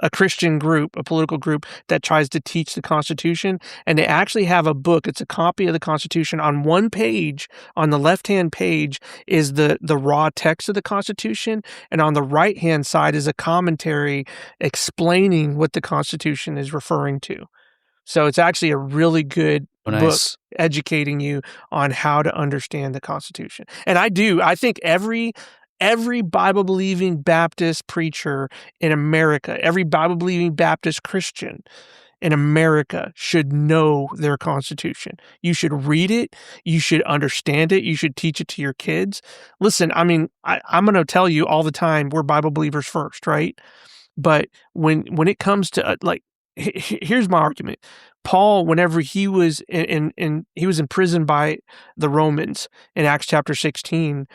a Christian group, a political group that tries to teach the Constitution. And they actually have a book. It's a copy of the Constitution. On one page, on the left-hand page, is the raw text of the Constitution. And on the right-hand side is a commentary explaining what the Constitution is referring to. So it's actually a really good book educating you on how to understand the Constitution. And I think every Bible-believing Baptist preacher in America, every Bible-believing Baptist Christian in America should know their Constitution. You should read it. You should understand it. You should teach it to your kids. Listen, I mean, I'm going to tell you all the time, we're Bible believers first, right? But when it comes to here's my argument. Paul, whenever he was he was imprisoned by the Romans in Acts chapter 16.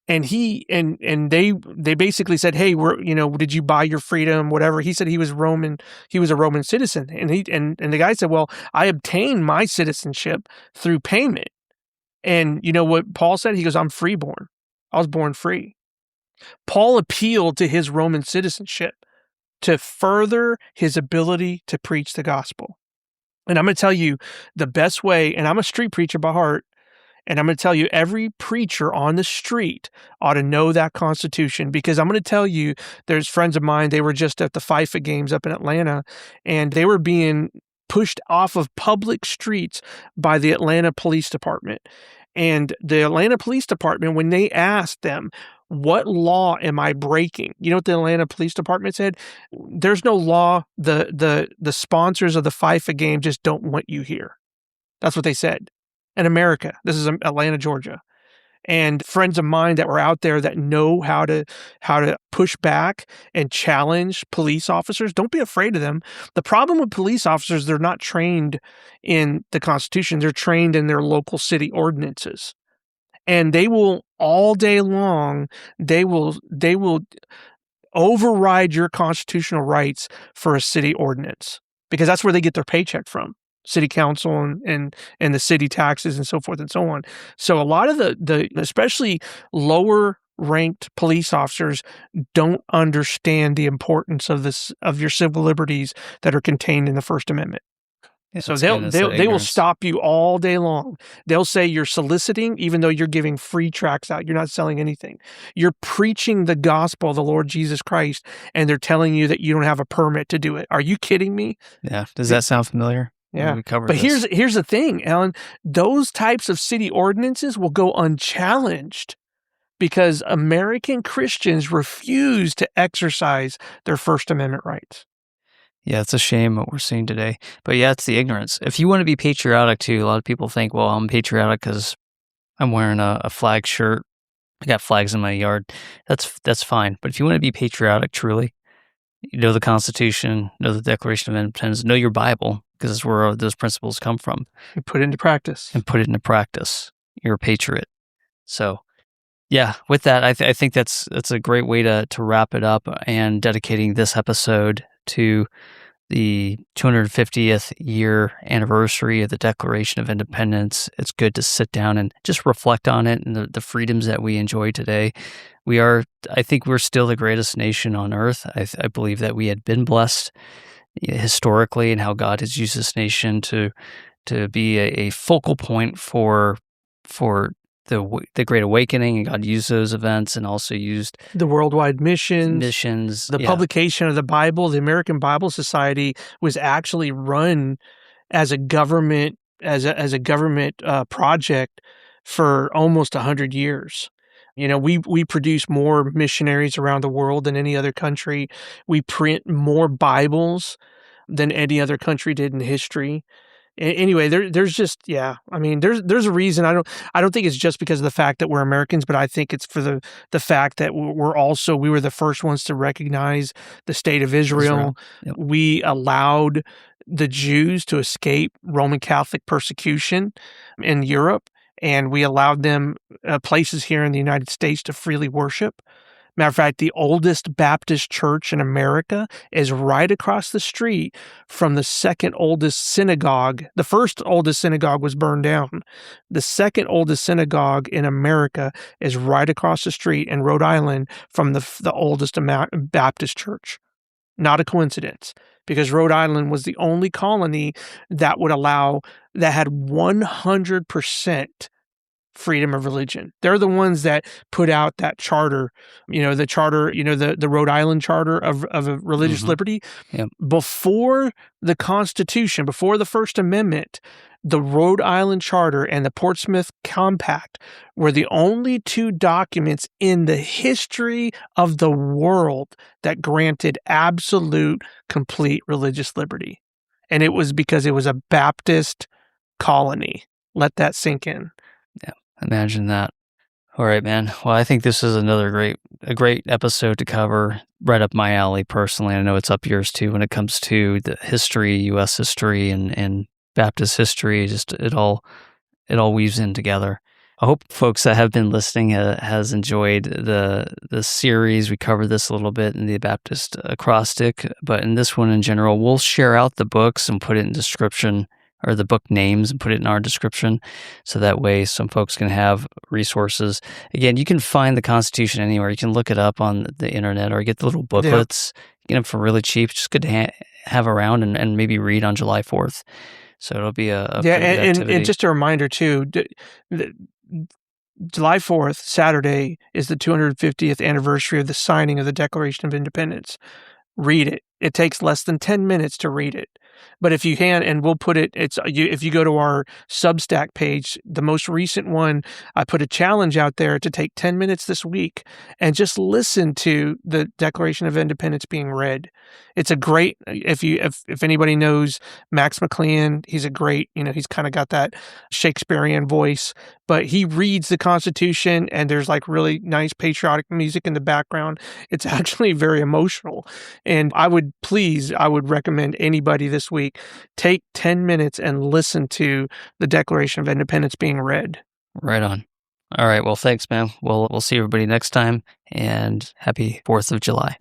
And they basically said, hey, did you buy your freedom, whatever? He said he was Roman. He was a Roman citizen. And the guy said, well, I obtained my citizenship through payment. And you know what Paul said? He goes, I'm freeborn. I was born free. Paul appealed to his Roman citizenship to further his ability to preach the gospel. And I'm going to tell you the best way, and I'm a street preacher by heart, and I'm going to tell you, every preacher on the street ought to know that Constitution, because I'm going to tell you, there's friends of mine, they were just at the FIFA games up in Atlanta, and they were being pushed off of public streets by the Atlanta Police Department. And the Atlanta Police Department, when they asked them, what law am I breaking? You know what the Atlanta Police Department said? There's no law. The sponsors of the FIFA game just don't want you here. That's what they said. In America, this is Atlanta, Georgia. And friends of mine that were out there that know how to push back and challenge police officers, don't be afraid of them. The problem with police officers, they're not trained in the Constitution. They're trained in their local city ordinances. And they will all day long, they will override your constitutional rights for a city ordinance, because that's where they get their paycheck from. City council and the city taxes and so forth and so on. So a lot of the especially lower ranked police officers don't understand the importance of your civil liberties that are contained in the First Amendment. Yeah, so they will stop you all day long. They'll say you're soliciting, even though you're giving free tracts out. You're not selling anything. You're preaching the gospel of the Lord Jesus Christ, and they're telling you that you don't have a permit to do it. Are you kidding me? Yeah. Does that sound familiar? Yeah, but here's the thing, Alan. Those types of city ordinances will go unchallenged because American Christians refuse to exercise their First Amendment rights. Yeah, it's a shame what we're seeing today. But yeah, it's the ignorance. If you want to be patriotic too, a lot of people think, well, I'm patriotic because I'm wearing a flag shirt. I got flags in my yard. That's fine. But if you want to be patriotic truly, you know the Constitution, know the Declaration of Independence, know your Bible, because that's where those principles come from. And put it into practice. You're a patriot. So, yeah, with that, I think that's a great way to wrap it up, and dedicating this episode to the 250th year anniversary of the Declaration of Independence. It's good to sit down and just reflect on it and the freedoms that we enjoy today. I think we're still the greatest nation on earth. I believe that we had been blessed historically, and how God has used this nation to be a focal point for the Great Awakening, and God used those events and also used the worldwide missions, the publication of the Bible. The American Bible Society was actually run as a government project for almost 100 years. You know, we produce more missionaries around the world than any other country. We print more Bibles than any other country did in history. Anyway, there's just, I mean, there's a reason. I don't think it's just because of the fact that we're Americans, but I think it's for the fact that we were the first ones to recognize the state of Israel. Yep. We allowed the Jews to escape Roman Catholic persecution in Europe, and we allowed them places here in the United States to freely worship. Matter of fact, the oldest Baptist church in America is right across the street from the second oldest synagogue. The first oldest synagogue was burned down. The second oldest synagogue in America is right across the street in Rhode Island from the oldest Baptist church. Not a coincidence, because Rhode Island was the only colony that had 100% freedom of religion. They're the ones that put out that charter, the Rhode Island Charter of religious liberty. Yep. Before the Constitution, before the First Amendment, the Rhode Island Charter and the Portsmouth Compact were the only two documents in the history of the world that granted absolute, complete religious liberty. And it was because it was a Baptist colony. Let that sink in. Yeah, imagine that. All right, man. Well, I think this is a great episode to cover. Right up my alley, personally. I know it's up yours too when it comes to the history, U.S. history, and Baptist history. Just it all weaves in together. I hope folks that have been listening has enjoyed the series. We covered this a little bit in the Baptist acrostic, but in this one in general, we'll share out the books and put it in description, or the book names, and put it in our description, so that way some folks can have resources. Again, you can find the Constitution anywhere. You can look it up on the internet, or get the little booklets. Yeah. You get them for really cheap. It's just good to have around and maybe read on July 4th. So it'll be a activity. And just a reminder too, July 4th, Saturday, is the 250th anniversary of the signing of the Declaration of Independence. Read it. It takes less than 10 minutes to read it. But if you can, and we'll put it, if you go to our Substack page, the most recent one, I put a challenge out there to take 10 minutes this week and just listen to the Declaration of Independence being read. It's a great, if anybody knows Max McLean, he's a great, he's kind of got that Shakespearean voice, but he reads the Constitution and there's like really nice patriotic music in the background. It's actually very emotional. And I would recommend anybody this week, take 10 minutes and listen to the Declaration of Independence being read. Right on. All right. Well, thanks, man. We'll see everybody next time, and happy 4th of July.